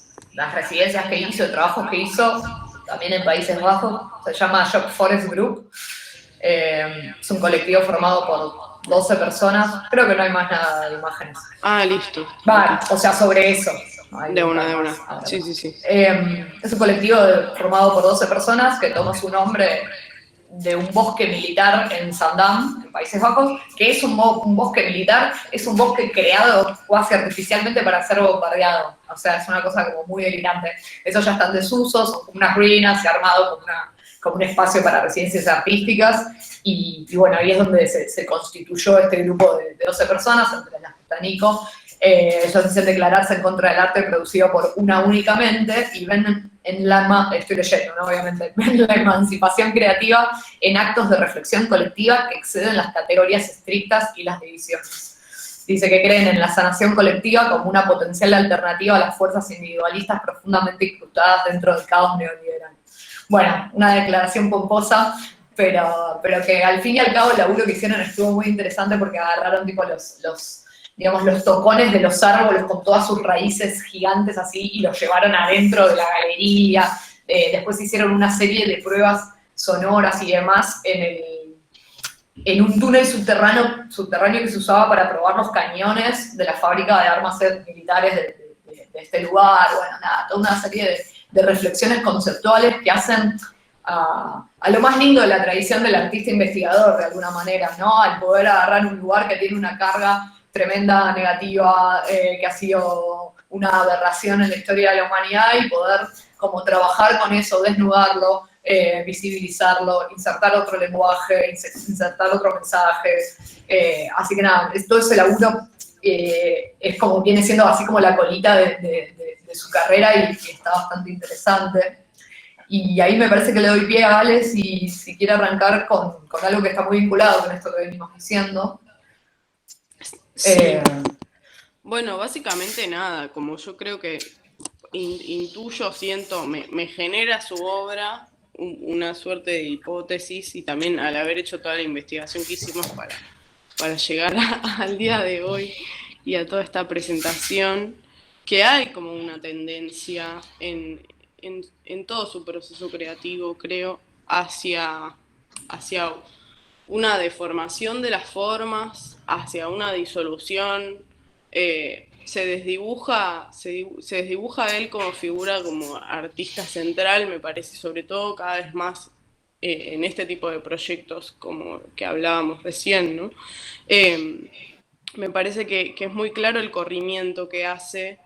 residencias que hizo, de trabajos que hizo, también en Países Bajos, se llama Shop Forest Group. Es un colectivo formado por 12 personas, creo que no hay más nada de imágenes. Listo. Vale, o sea, sobre eso. De una. Sí. Es un colectivo formado por 12 personas que toma su nombre de un bosque militar en Zaandam, en Países Bajos, que es un bosque militar, es un bosque creado cuasi artificialmente para ser bombardeado. O sea, es una cosa como muy delirante. Esos ya están desusos, son como unas ruinas, se ha armado como un espacio para residencias artísticas, y bueno, ahí es donde se constituyó este grupo de 12 personas, entre las que está Nico. Ellos dicen declararse en contra del arte producido por una única mente y ven estoy leyendo, ¿no? Obviamente, ven la emancipación creativa en actos de reflexión colectiva que exceden las categorías estrictas y las divisiones. Dice que creen en la sanación colectiva como una potencial alternativa a las fuerzas individualistas profundamente incrustadas dentro del caos neoliberal. Bueno, una declaración pomposa, pero que al fin y al cabo el laburo que hicieron estuvo muy interesante porque agarraron tipo digamos, los tocones de los árboles con todas sus raíces gigantes así y los llevaron adentro de la galería. Después hicieron una serie de pruebas sonoras y demás en un túnel subterráneo que se usaba para probar los cañones de la fábrica de armas militares de este lugar. Bueno, nada, toda una serie de reflexiones conceptuales que hacen a lo más lindo de la tradición del artista investigador, de alguna manera, ¿no? Al poder agarrar un lugar que tiene una carga tremenda negativa, que ha sido una aberración en la historia de la humanidad, y poder como trabajar con eso, desnudarlo, visibilizarlo, insertar otro lenguaje, insertar otro mensaje. Así que nada, todo ese laburo es como, viene siendo así como la colita de su carrera, y está bastante interesante. Y ahí me parece que le doy pie a Ale si quiere arrancar con algo que está muy vinculado con esto que venimos diciendo. Sí. Bueno, básicamente nada, como yo creo que intuyo, siento, me genera su obra una suerte de hipótesis, y también al haber hecho toda la investigación que hicimos para llegar al día de hoy y a toda esta presentación, que hay como una tendencia en todo su proceso creativo, creo, hacia una deformación de las formas, hacia una disolución. Se desdibuja a él como figura, como artista central, me parece, sobre todo cada vez más en este tipo de proyectos como que hablábamos recién, ¿no? Me parece que es muy claro el corrimiento que hace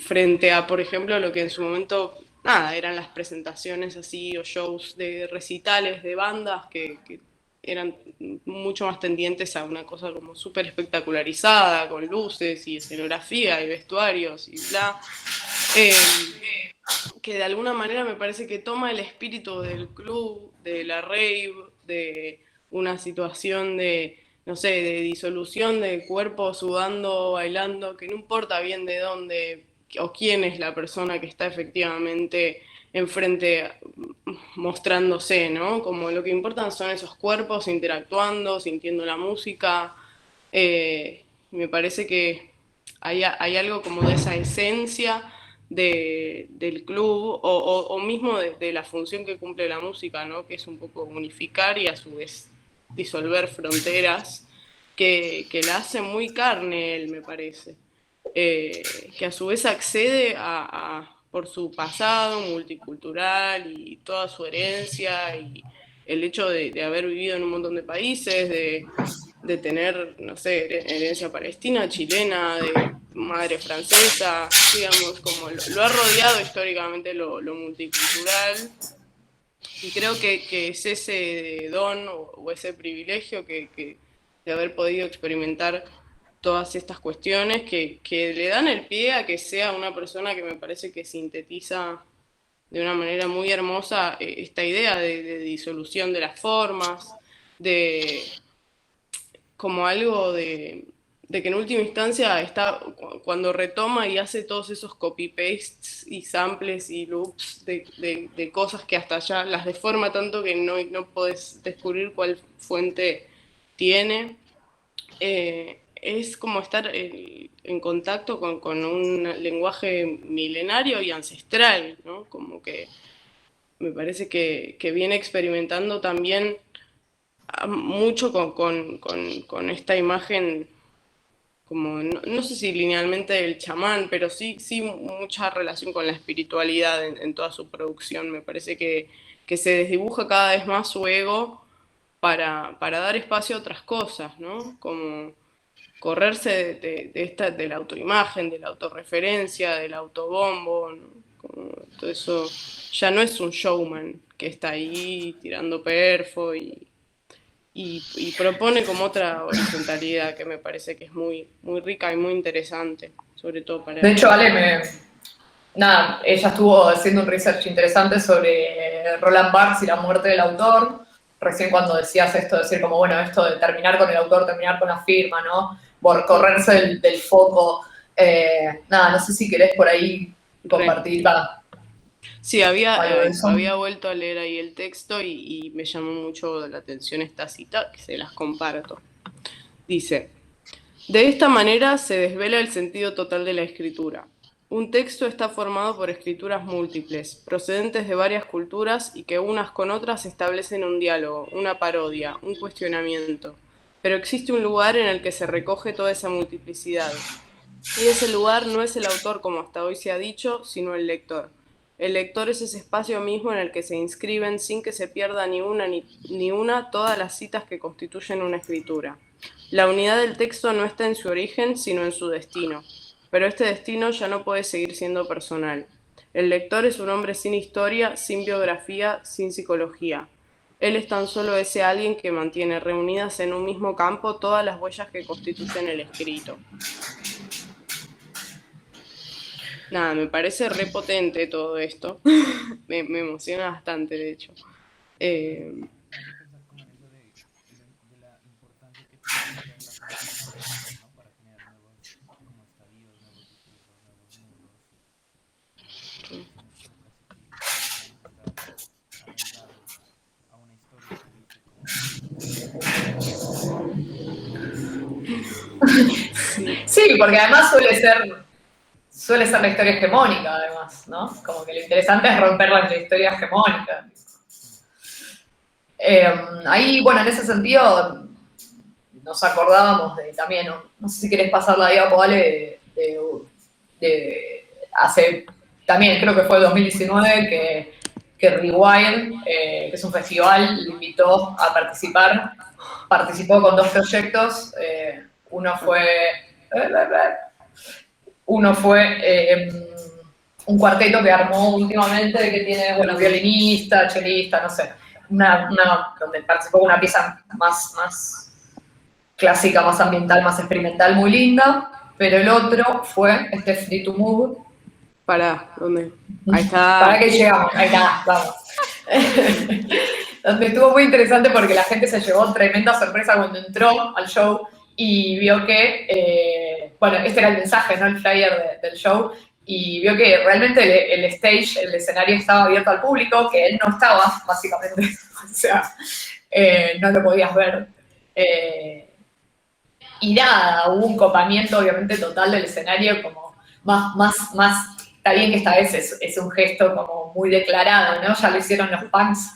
frente a, por ejemplo, lo que en su momento, nada, eran las presentaciones así o shows de recitales de bandas que eran mucho más tendientes a una cosa como súper espectacularizada, con luces y escenografía y vestuarios y bla. Que de alguna manera me parece que toma el espíritu del club, de la rave, de una situación de, no sé, de disolución de cuerpo sudando, bailando, que no importa bien de dónde o quién es la persona que está efectivamente enfrente mostrándose, ¿no? Como lo que importan son esos cuerpos interactuando, sintiendo la música. Me parece que hay algo como de esa esencia del club o mismo de la función que cumple la música, ¿no? Que es un poco unificar y a su vez disolver fronteras, que la hace muy carne él, me parece. Que a su vez accede por su pasado multicultural y toda su herencia y el hecho de haber vivido en un montón de países, de tener, no sé, herencia palestina, chilena, de madre francesa, digamos, como lo ha rodeado históricamente lo multicultural, y creo que es ese don o ese privilegio que de haber podido experimentar todas estas cuestiones que le dan el pie a que sea una persona que me parece que sintetiza de una manera muy hermosa esta idea de disolución de las formas, de como algo de que en última instancia está cuando retoma y hace todos esos copy-pastes y samples y loops de cosas que hasta allá las deforma tanto que no podés descubrir cuál fuente tiene. Es como estar en contacto con un lenguaje milenario y ancestral, ¿no? Como que me parece que viene experimentando también mucho con esta imagen como no sé si linealmente el chamán, pero sí mucha relación con la espiritualidad en toda su producción. Me parece que se desdibuja cada vez más su ego para dar espacio a otras cosas, ¿no? Como correrse de la autoimagen, de la autorreferencia, del autobombo, ¿no? Como todo eso ya no es un showman que está ahí tirando perfo y propone como otra horizontalidad que me parece que es muy, muy rica y muy interesante, sobre todo De hecho, para... nada, ella estuvo haciendo un research interesante sobre Roland Barthes y la muerte del autor. Recién cuando decías esto, decir como, bueno, esto de terminar con el autor, terminar con la firma, ¿no? Por correrse del foco. Nada, no sé si querés por ahí compartir Sí, algo de eso. había vuelto a leer ahí el texto y me llamó mucho la atención esta cita, que se las comparto. Dice, de esta manera se desvela el sentido total de la escritura. Un texto está formado por escrituras múltiples, procedentes de varias culturas y que unas con otras establecen un diálogo, una parodia, un cuestionamiento. Pero existe un lugar en el que se recoge toda esa multiplicidad. Y ese lugar no es el autor como hasta hoy se ha dicho, sino el lector. El lector es ese espacio mismo en el que se inscriben sin que se pierda ni una todas las citas que constituyen una escritura. La unidad del texto no está en su origen, sino en su destino. Pero este destino ya no puede seguir siendo personal. El lector es un hombre sin historia, sin biografía, sin psicología. Él es tan solo ese alguien que mantiene reunidas en un mismo campo todas las huellas que constituyen el escrito. Nada, me parece repotente todo esto. me emociona bastante, de hecho. Me hace pensar como en eso de la importancia que tiene crear las nuevas narrativas, ¿no? Para generar nuevos como estadios, nuevos discursos, nuevos mundos. Siento casi que tendríamos que estar arraigados a una historia que dice como Sí, porque además suele ser la historia hegemónica, además, ¿no? Como que lo interesante es romper la historia hegemónica. Ahí, bueno, en ese sentido, nos acordábamos de también, no sé si querés pasar la diapo, Ale, de hace, también creo que fue el 2019, que Rewind, que es un festival, le invitó a participar. Participó con 2 proyectos, uno fue un cuarteto que armó últimamente, que tiene, bueno, violinista, chelista, no sé, donde participó con una pieza más clásica, más ambiental, más experimental, muy linda, pero el otro fue Free to Move. Pará, ¿dónde? Ahí está. Para que llegamos, ahí está, vamos. Donde estuvo muy interesante porque la gente se llevó tremenda sorpresa cuando entró al show y vio que, bueno, este era el mensaje, ¿no? El flyer del show, y vio que realmente el stage, el escenario estaba abierto al público, que él no estaba, básicamente, o sea, no lo podías ver. Y nada, hubo un copamiento obviamente total del escenario, como más está bien que esta vez es un gesto como muy declarado, ¿no? Ya lo hicieron los punks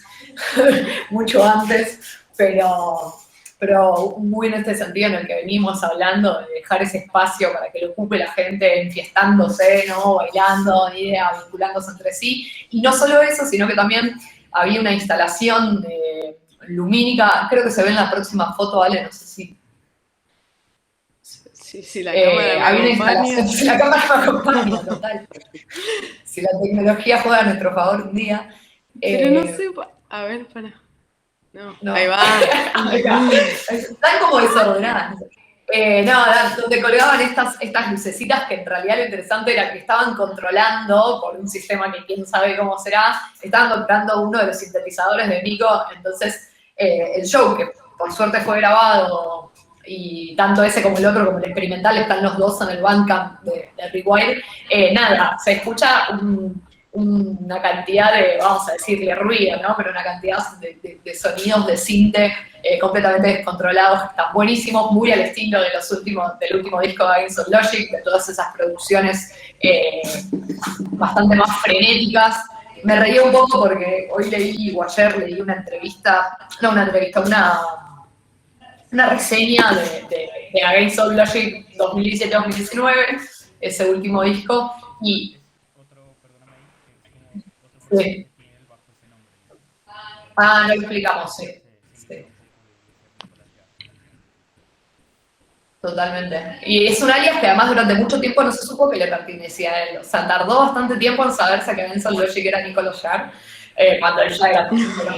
mucho antes, pero muy en este sentido en el que venimos hablando, de dejar ese espacio para que lo ocupe la gente enfiestándose, ¿no? Bailando, vinculándose entre sí. Y no solo eso, sino que también había una instalación lumínica, creo que se ve en la próxima foto, Ale, no sé si... Sí, la cámara había una instalación, si la cámara me acompaña, total. Si la tecnología juega a nuestro favor un día. Pero no sé, a ver, para. No. Ahí va. Están como desordenadas. Donde colgaban estas lucecitas que en realidad lo interesante era que estaban controlando por un sistema que quién sabe cómo será, estaban controlando uno de los sintetizadores de Nico, entonces el show, que por suerte fue grabado, y tanto ese como el otro, como el experimental, están los dos en el Bandcamp de Rewind, se escucha una cantidad de, vamos a decirle ruido, ¿no? Pero una cantidad de sonidos de sinte completamente descontrolados, que están buenísimos, muy al estilo del último disco de Against All Logic, de todas esas producciones bastante más frenéticas. Me reí un poco porque hoy ayer leí una una reseña de Against All Logic 2017-2019, ese último disco, y Es otro, perdóname ahí, que es como otro proyecto sí. que tiene él bajo ese nombre, digamos. Ah, no lo explicamos, sí. Se Sí, libra un poco de ser Nicolás Jarre. totalmente. Y es un alias que además durante mucho tiempo no se supo que le pertenecía a él. O sea, tardó bastante tiempo en saberse que Benson Logic era Nicolas Jarre, cuando él ya era Nicolas.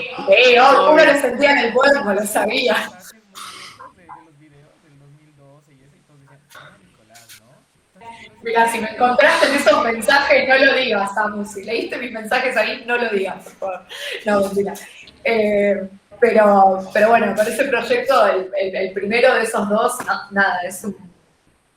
Uno lo sentía en el cuerpo, lo sabía. Mensajes muy viejos de los videos del 2012 y eso, y todos decían, era Nicolás, ¿no? ¿Estás seguro de Mira, si me encontraste en esos mensajes, no lo digas, Samu. Si leíste mis mensajes ahí, no lo digas, por favor. No, mentira. Pero bueno, con ese proyecto, el primero de esos dos, nada, es un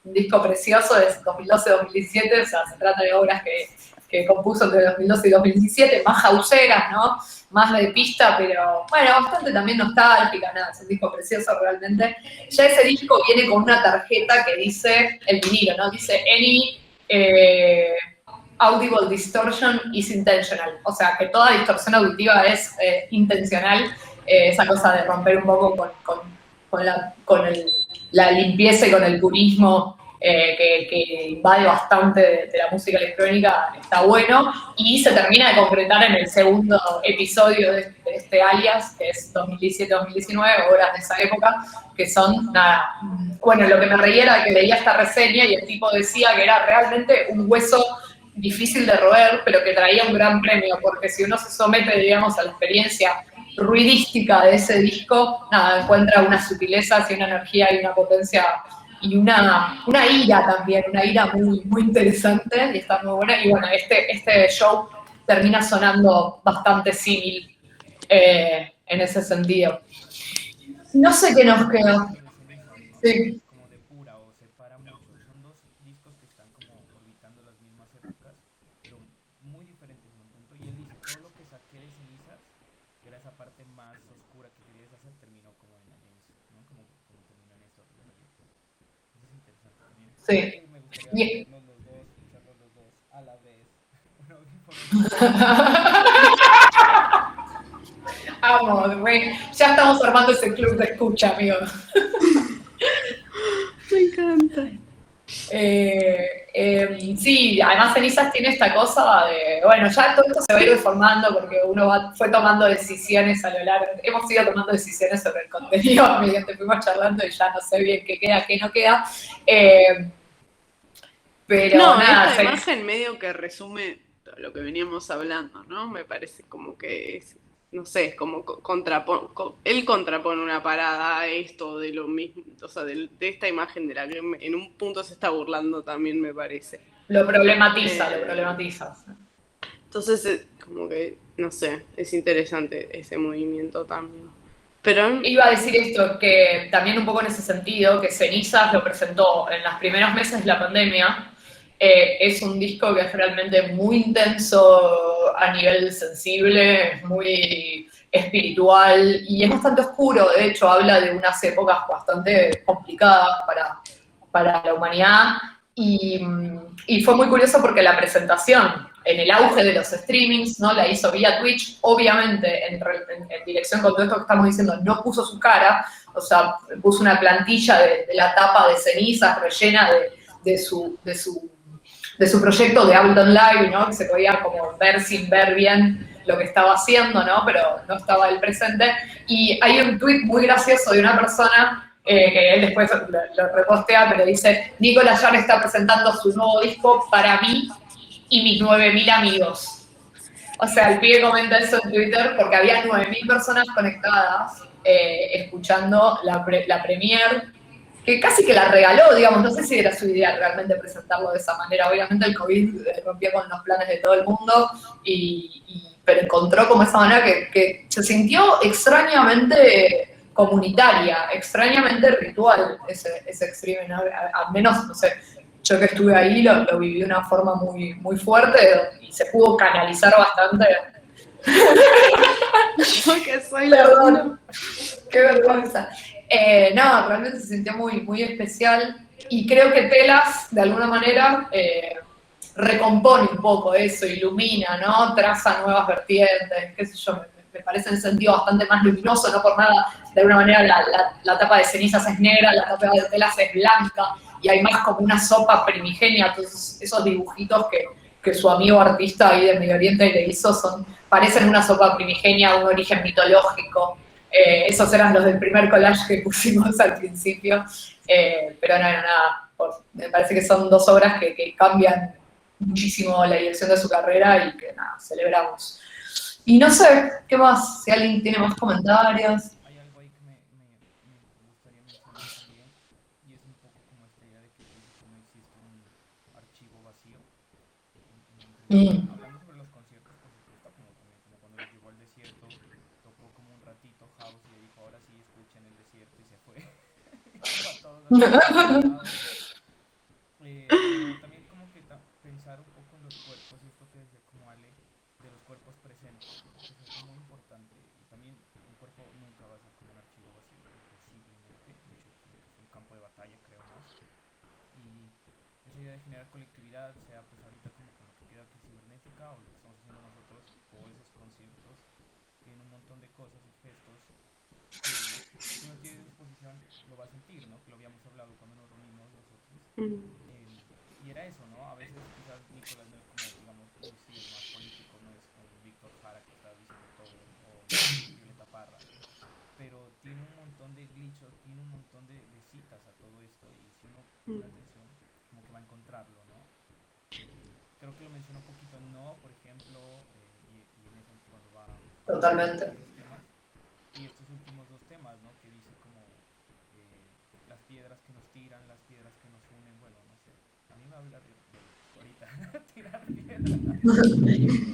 disco precioso, es 2012-2017, o sea, se trata de obras que compuso entre 2012 y 2017, más houseeras, ¿no? Más de pista, pero bueno, bastante también nostálgica, nada, es un disco precioso realmente. Ya ese disco viene con una tarjeta que dice, el vinilo, ¿no? Dice Any audible distortion is intentional, o sea, que toda distorsión auditiva es intencional, esa cosa de romper un poco la limpieza y con el purismo que invade bastante de la música electrónica, está bueno, y se termina de concretar en el segundo episodio de este alias, que es 2017-2019, obras de esa época, que son, nada, bueno, lo que me reía era que leía esta reseña y el tipo decía que era realmente un hueso difícil de roer, pero que traía un gran premio, porque si uno se somete, digamos, a la experiencia ruidística de ese disco, nada, encuentra unas sutilezas y una energía y una potencia y una ira también, una ira muy, muy interesante y está muy buena. Y bueno, este show termina sonando bastante símil en ese sentido. No sé qué nos queda. lo de ceniza, ¿no? Sí, Como depura o separa mucho. Son dos discos que están como orbitando las mismas épocas, pero muy diferentes en un punto. Y él dice, todo lo que saqué de cenizas, que era esa parte más oscura que querías hacer, terminó como en Against, ¿no? Como terminó en esto. Eso es interesante también. Creo sí. que me gustaría Y- verlos los dos, escucharlos los dos a la vez. Bueno, audífonos puestos. Vamos, güey. Ya estamos armando ese club de escucha, amigo. Me encanta. Sí, además Cenizas tiene esta cosa de, bueno, ya todo esto se va a ir deformando porque uno fue tomando decisiones a lo largo, hemos ido tomando decisiones sobre el contenido mediante fuimos charlando y ya no sé bien qué queda, qué no queda. Pero No, nada, esta imagen medio que resume todo lo que veníamos hablando, ¿no? Me parece como que es, no sé, es como él contrapone una parada a esto de lo mismo, o sea, de esta imagen de la que en un punto se está burlando también, me parece. lo problematiza, lo problematiza. Entonces, como que, no sé, es interesante ese movimiento también. Pero, Iba a decir esto, que también un poco en ese sentido, que Cenizas lo presentó en los primeros meses de la pandemia, es un disco que es realmente muy intenso a nivel sensible, es muy espiritual y es bastante oscuro, de hecho habla de unas épocas bastante complicadas para la humanidad y fue muy curioso porque la presentación en el auge de los streamings, ¿no? La hizo vía Twitch, obviamente en dirección con todo esto que estamos diciendo, no puso su cara, o sea, puso una plantilla de la tapa de cenizas rellena de su proyecto de Ableton Live, ¿no? Que se podía como ver sin ver bien lo que estaba haciendo, ¿no? Pero no estaba él presente. Y hay un tweet muy gracioso de una persona que él después lo repostea, pero dice, Nicolas Jarre está presentando su nuevo disco para mí y mis 9.000 amigos. O sea, el pibe comenta eso en Twitter porque había 9.000 personas conectadas escuchando la premiere, que casi que la regaló, digamos, no sé si era su idea realmente presentarlo de esa manera. Obviamente el COVID rompió con los planes de todo el mundo, pero encontró como esa manera que se sintió extrañamente comunitaria, extrañamente ritual ese extreme, ¿no? Al menos, no sé, yo que estuve ahí lo viví de una forma muy, muy fuerte y se pudo canalizar bastante. yo que soy la Perdón, qué vergüenza. No, realmente se sintió muy, muy especial y creo que Telas, de alguna manera, recompone un poco eso, ilumina, ¿no? Traza nuevas vertientes, qué sé yo, me parece en ese sentido bastante más luminoso, no por nada, de alguna manera la tapa de cenizas es negra, la tapa de telas es blanca, y hay más como una sopa primigenia, entonces esos dibujitos que su amigo artista ahí de Medio Oriente le hizo parecen una sopa primigenia, un origen mitológico. Esos eran los del primer collage que pusimos al principio, pero no, nada, me parece que son dos obras que cambian muchísimo la dirección de su carrera y que nada, celebramos. Y no sé, ¿qué más? Si alguien tiene más comentarios. Hay algo ahí que me gustaría mencionar también, y es un poco como esta idea de que no existe un archivo vacío. Hablando sobre los conciertos, por supuesto, como cuando les llegó al desierto, tocó como un ratito House y le dijo, ahora sí escuchen el desierto, y se fue. A todos los pero también como que pensar un poco en los cuerpos, y esto que decía como Ale, de los cuerpos presentes, que es algo muy importante, y también un cuerpo nunca va a ser como un archivo vacío, imposiblemente, de hecho es un campo de batalla, creo más, y esa idea de generar colectividad, sea pues ahorita como con lo que queda que es cibernética, o lo que estamos haciendo nosotros, o esos conciertos, tienen un montón de cosas y gestos que si uno tiene disposición lo va a sentir, ¿no? Que lo habíamos hablado cuando nos reunimos nosotros. Y era eso, ¿no? A veces quizás Nicolás no es como, digamos, sí, el más político, no es como Víctor Jara que está diciendo todo, o Violeta Parra, pero tiene un montón de glitches, tiene un montón de citas a todo esto, y si uno pone atención, como que va a encontrarlo, ¿no? Creo que lo mencionó un poquito No, por ejemplo, y en eso cuando va Totalmente. temas, y estos últimos dos temas, ¿no? Que dice como las piedras que nos tiran, las piedras que nos unen, bueno, no sé, a mí me habla de ahorita, tirar piedras.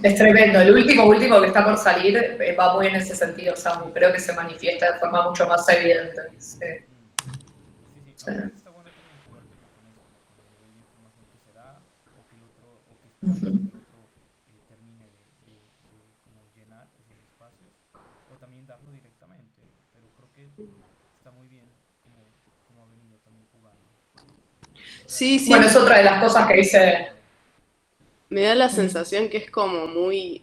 Es tremendo. El último que está por salir va muy en ese sentido, o sea, creo que se manifiesta de forma mucho más evidente. Sí. Sí. A veces está bueno también jugar con esto, ¿no? Con el nivel de información que se da, o que el otro, o que esperamos que el otro termine de como llenar esos espacios, o también darlo directamente, pero creo que está muy bien como ha venido también jugando. Sí, Bueno, es otra de las cosas que dice. Me da la sensación que es como muy,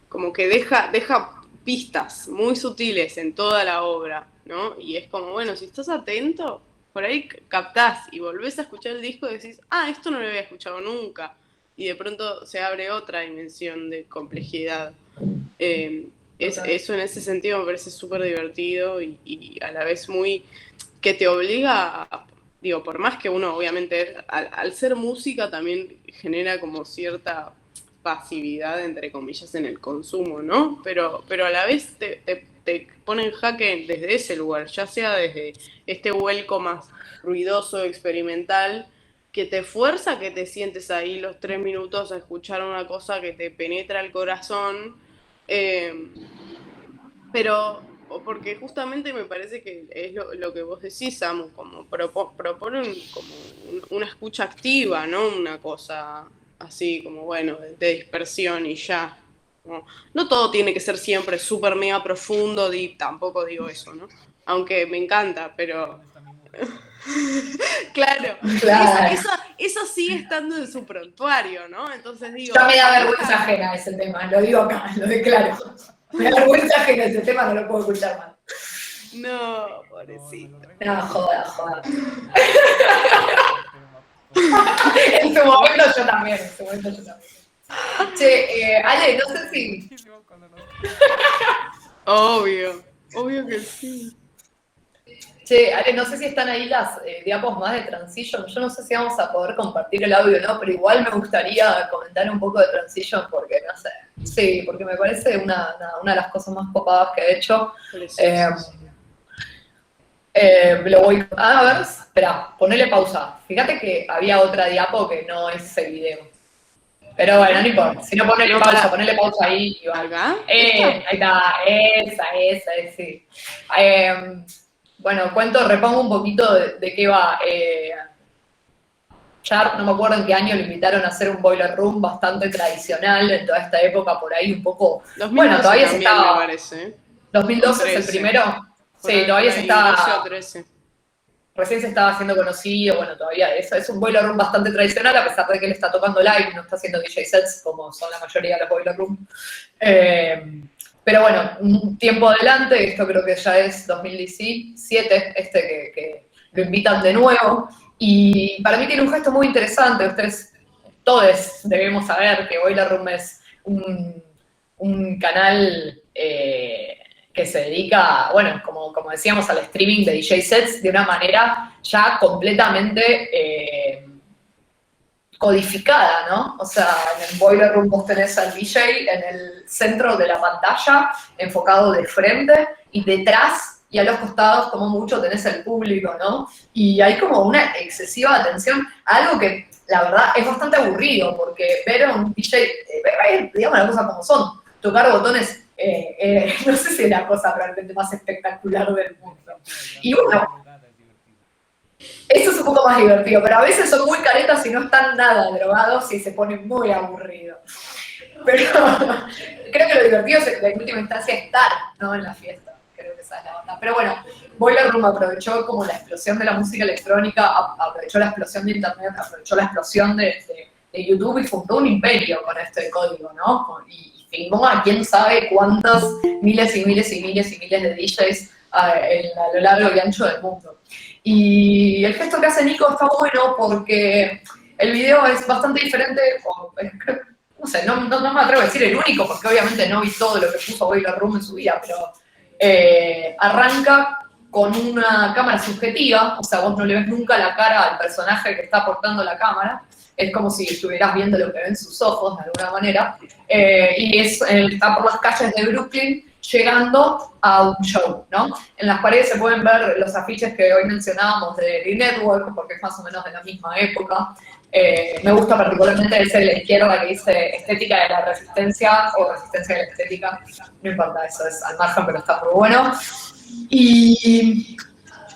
como que deja pistas muy sutiles en toda la obra, ¿no? Y es como, bueno, si estás atento, por ahí captás y volvés a escuchar el disco y decís, esto no lo había escuchado nunca. Y de pronto se abre otra dimensión de complejidad. Eso en ese sentido me parece súper divertido y a la vez muy que te obliga a, digo, por más que uno obviamente al ser música también genera como cierta pasividad entre comillas en el consumo, ¿no? Pero a la vez te pone en jaque desde ese lugar, ya sea desde este vuelco más ruidoso, experimental, que te fuerza que te sientes ahí los 3 minutos a escuchar una cosa que te penetra el corazón, pero porque justamente me parece que es lo que vos decís, Samu, como proponen como una escucha activa, ¿no? Una cosa así como, bueno, de dispersión y ya. No todo tiene que ser siempre súper mega profundo, tampoco digo eso, ¿no? Aunque me encanta, pero... ¿Dónde está mi mujer? Claro, Claro. Eso sigue estando en su prontuario, ¿no? Entonces digo... Ya me da vergüenza ajena ese tema, lo digo acá, lo declaro. Me da vergüenza ajena ese tema, no lo puedo escuchar más. No, pobrecito. No, joda. En su momento yo también. Che, Ale, no sé si... Obvio que sí. Che, Ale, no sé si están ahí las diapos más de Transition. Yo no sé si vamos a poder compartir el audio o no, pero igual me gustaría comentar un poco de Transition porque, no sé, sí, porque me parece una de las cosas más copadas que he hecho. Lo voy a ver, espera, ponele pausa. Fíjate que había otra diapo que no es ese video. Pero bueno, no importa. Si no, ponele pausa ahí y va. ¿Acá? Ahí está, esa, sí. Bueno, repongo un poquito de qué va. Char, no me acuerdo en qué año lo invitaron a hacer un boiler room bastante tradicional en toda esta época, por ahí un poco... 2012 bueno, todavía se estaba... me parece. 2012 es el primero. Sí, todavía se estaba... 13. recién se estaba haciendo conocido, bueno, todavía es un boiler room bastante tradicional, a pesar de que él está tocando live, no está haciendo DJ sets como son la mayoría de los boiler room. Pero bueno, un tiempo adelante, esto creo que ya es 2017, que lo invitan de nuevo, y para mí tiene un gesto muy interesante. Ustedes todos debemos saber que Boiler Room es un canal que se dedica, bueno, como decíamos, al streaming de DJ sets de una manera ya completamente codificada, ¿no? O sea, en el Boiler Room vos tenés al DJ en el centro de la pantalla, enfocado de frente, y detrás y a los costados, como mucho, tenés el público, ¿no? Y hay como una excesiva atención a algo que, la verdad, es bastante aburrido, porque ver a un DJ, digamos las cosas como son, tocar botones, no sé si es la cosa realmente más espectacular del mundo. Y bueno, eso es un poco más divertido, pero a veces son muy caretas y no están nada drogados y se pone muy aburrido. Pero creo que lo divertido es, en última instancia, estar, ¿no?, en la fiesta. Creo que esa es la onda. Pero bueno, Boiler Room aprovechó como la explosión de la música electrónica, aprovechó la explosión de internet, aprovechó la explosión de YouTube y fundó un imperio con este código, ¿no? Y filmó a quién sabe cuántas miles y miles y miles y miles de DJs a lo largo y ancho del mundo. Y el gesto que hace Nico está bueno porque el video es bastante diferente, no sé, no me atrevo a decir el único, porque obviamente no vi todo lo que puso Boiler Room en su vida, pero arranca con una cámara subjetiva, o sea, vos no le ves nunca la cara al personaje que está aportando la cámara, es como si estuvieras viendo lo que ven sus ojos, de alguna manera, y está por las calles de Brooklyn llegando a un show, ¿no? En las paredes se pueden ver los afiches que hoy mencionábamos de The Network, porque es más o menos de la misma época. Me gusta particularmente ese de la izquierda que dice estética de la resistencia o resistencia de la estética, no importa, eso es al margen, pero está muy bueno. Y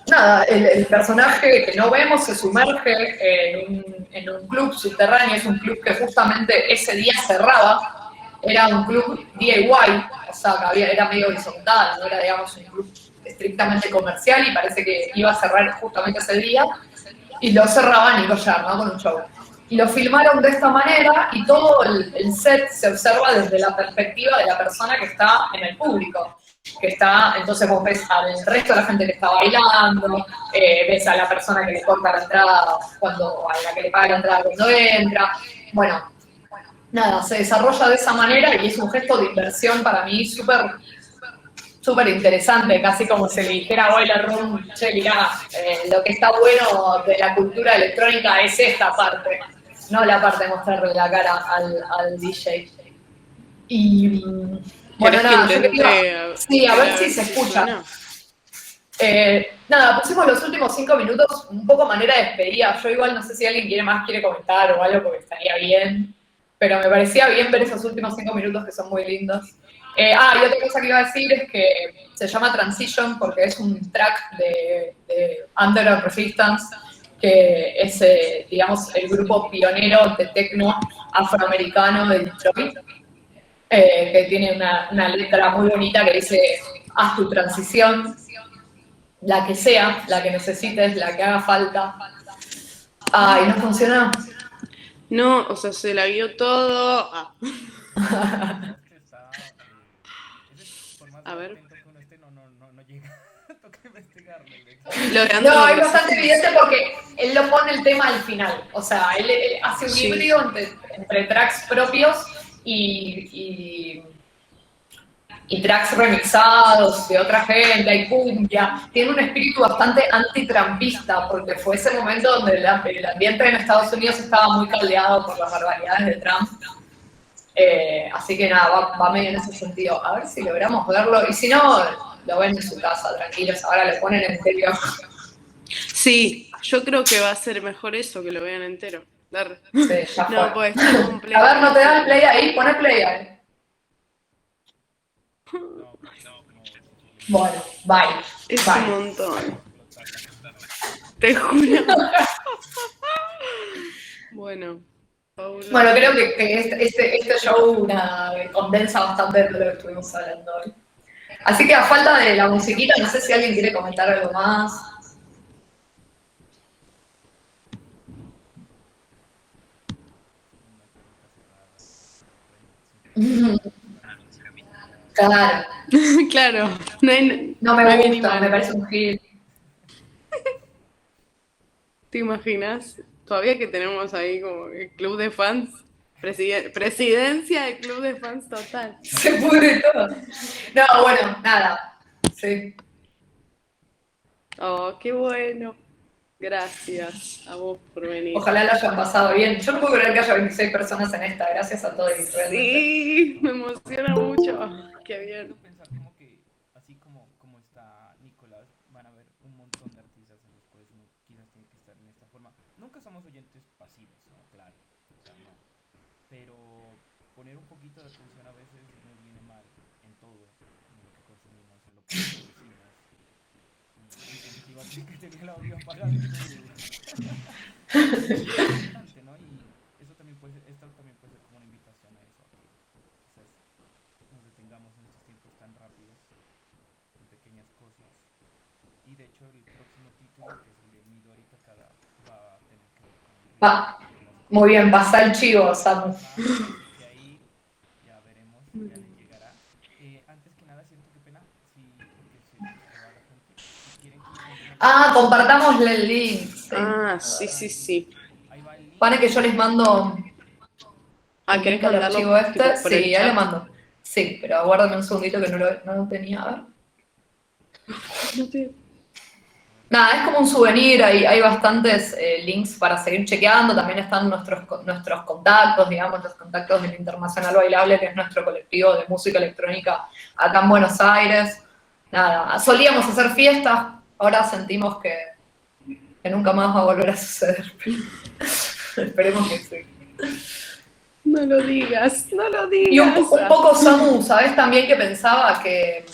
nada, el personaje que no vemos se sumerge en un club subterráneo, es un club que justamente ese día cerraba, era un club DIY, o sea, que era medio horizontal, no era, digamos, un club estrictamente comercial, y parece que iba a cerrar justamente ese día, y lo cerraba Nico Jar, ¿no?, con un show. Y lo filmaron de esta manera, y todo el set se observa desde la perspectiva de la persona que está en el público. Que está, entonces vos ves al resto de la gente que está bailando, ves a la persona que le corta la entrada, a la que le paga la entrada cuando entra. Bueno, nada, se desarrolla de esa manera y es un gesto de inversión para mí súper interesante, casi como si le dijera a Boiler Room, che, mirá, lo que está bueno de la cultura electrónica es esta parte, no la parte de mostrarle la cara al DJ. Y bueno, nada, yo quería, sí, a ver si se escucha. Nada, pusimos los últimos 5 minutos, un poco manera de despedida. Yo igual no sé si alguien quiere comentar o algo, porque estaría bien. Pero me parecía bien ver esos últimos 5 minutos que son muy lindos. Y otra cosa que iba a decir es que se llama Transition porque es un track de Underground Resistance, que es, digamos, el grupo pionero de techno afroamericano de Detroit. Que tiene una letra muy bonita que dice, haz tu transición, la que sea, la que necesites, la que haga falta. Y no funcionó. No, o sea, se la vio todo. A ver. No, es bastante evidente porque él lo pone el tema al final. O sea, él hace un híbrido entre tracks propios y tracks remixados de otra gente, hay cumbia. Tiene un espíritu bastante antitrampista, porque fue ese momento donde el ambiente en Estados Unidos estaba muy caldeado por las barbaridades de Trump. Así que nada, va medio en ese sentido. A ver si logramos verlo. Y si no, lo ven en su casa, tranquilos. Ahora lo ponen entero. Sí, yo creo que va a ser mejor eso, que lo vean entero. Sí, ya fue. No, pues está completo. A ver, ¿no te dan play ahí? Poné play ahí. Bueno, bye. Es bye. un montón. Te juro. Bueno, Paula. Bueno, creo que este show condensa bastante de lo que estuvimos hablando hoy. Así que a falta de la musiquita, no sé si alguien quiere comentar algo más. Claro, Claro, no hay, no no me hay bien ni gusta, mal. me parece un gil. ¿Te imaginas? Todavía que tenemos ahí como el club de fans, presidencia del club de fans total. Se pudre todo. No, bueno, nada. Sí. Oh, qué bueno. Gracias a vos por venir. Ojalá lo hayan pasado bien. Yo no puedo creer que haya 26 personas en esta. Gracias a todos, realmente. Sí, me emociona mucho. Qué bien. Pensar como que, así como está Nicolás, van a haber un montón de artistas en los cuales uno quizás tiene que estar en esta forma. Nunca somos oyentes pasivos, ¿no? Claro, o sea, no. Pero poner un poquito de atención a veces no viene mal en todo, en lo que consumimos, en lo que decimos. Incentiva que tenía el audio apagado y es importante, ¿no? Y eso también puede ser, esto también puede ser como una invitación a eso, a que quizás nos detengamos en estos tiempos tan rápidos, en pequeñas cosas. Y de hecho el próximo título, que es el de Midori Takada, va a tener que ver Va. con las Muy bien, pasa el chivo, Samu. que ahí ya veremos, ya les llegará. Antes que nada, siento que pena, sí, porque se va la gente. Si quieren que les mandemos Ah, compartámosle el link. Sí. Ah, sí, sí, sí. ahí va el link. Pane que yo les mando Ah, el ¿querés link al mandarlo archivo tipo este. por el Sí, ahí lo chat? mando. Sí, pero aguárdame un segundito que no lo tenía. A ver. No te- Nada, es como un souvenir, hay bastantes links para seguir chequeando, también están nuestros contactos, digamos, los contactos del Internacional Bailable, que es nuestro colectivo de música electrónica acá en Buenos Aires. Nada, solíamos hacer fiestas, ahora sentimos que nunca más va a volver a suceder, pero esperemos que sí. No lo digas, no lo digas. Y un poco Samu, ¿sabes? También que pensaba que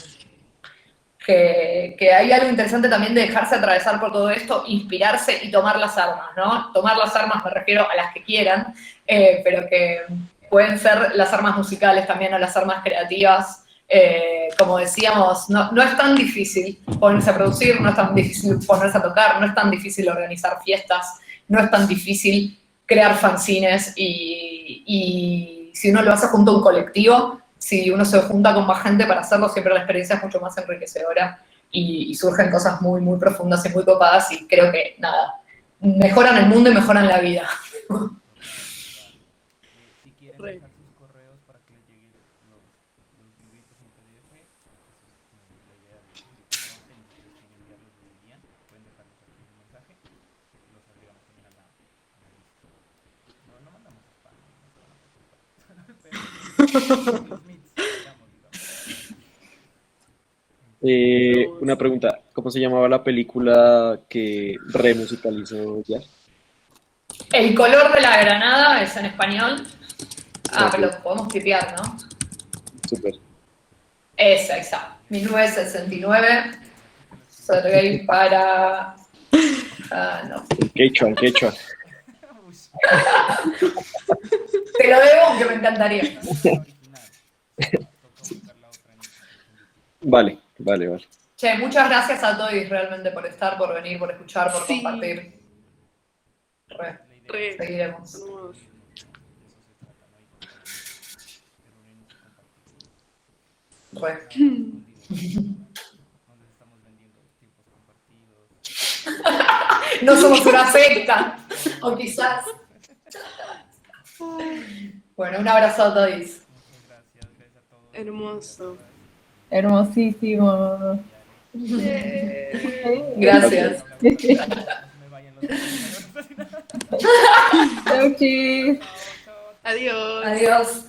hay algo interesante también de dejarse atravesar por todo esto, inspirarse y tomar las armas, ¿no? Tomar las armas me refiero a las que quieran, pero que pueden ser las armas musicales también o las armas creativas. Como decíamos, no es tan difícil ponerse a producir, no es tan difícil ponerse a tocar, no es tan difícil organizar fiestas, no es tan difícil crear fanzines y si uno lo hace junto a un colectivo, si uno se junta con más gente para hacerlo, siempre la experiencia es mucho más enriquecedora y surgen cosas muy, muy profundas y muy copadas y creo que, nada, mejoran el mundo y mejoran la vida. Si quieren dejar sus correos para que les lleguen los libritos en PDF, esa es la idea de Friki Fronte, y si ustedes quieren enviarlos los envían, pueden dejarlos aquí en un mensaje, los agregamos también a la lista. No mandamos spam, no se van a preocupar. Pero los meets, digamos. Una pregunta, ¿cómo se llamaba la película que remusicalizó ya? El color de la granada es en español. Ah, Ok, pero lo podemos tipear, ¿no? súper. Esa. 1969. Sergei para... Ah, no. Quechua, quechua. Te lo debo, aunque me encantaría. Vale. Che, muchas gracias a todos realmente por estar, por venir, por escuchar, por Sí. compartir. Re. Seguiremos. Hermoso. Re. Donde estamos vendiendo tiempos compartidos. No somos una secta. O quizás. Bueno, un abrazo a todos. Muchas gracias a todos. Hermoso. Hermosísimo. Gracias. No me vayan los Chau, chis. chao. Adiós. Adiós.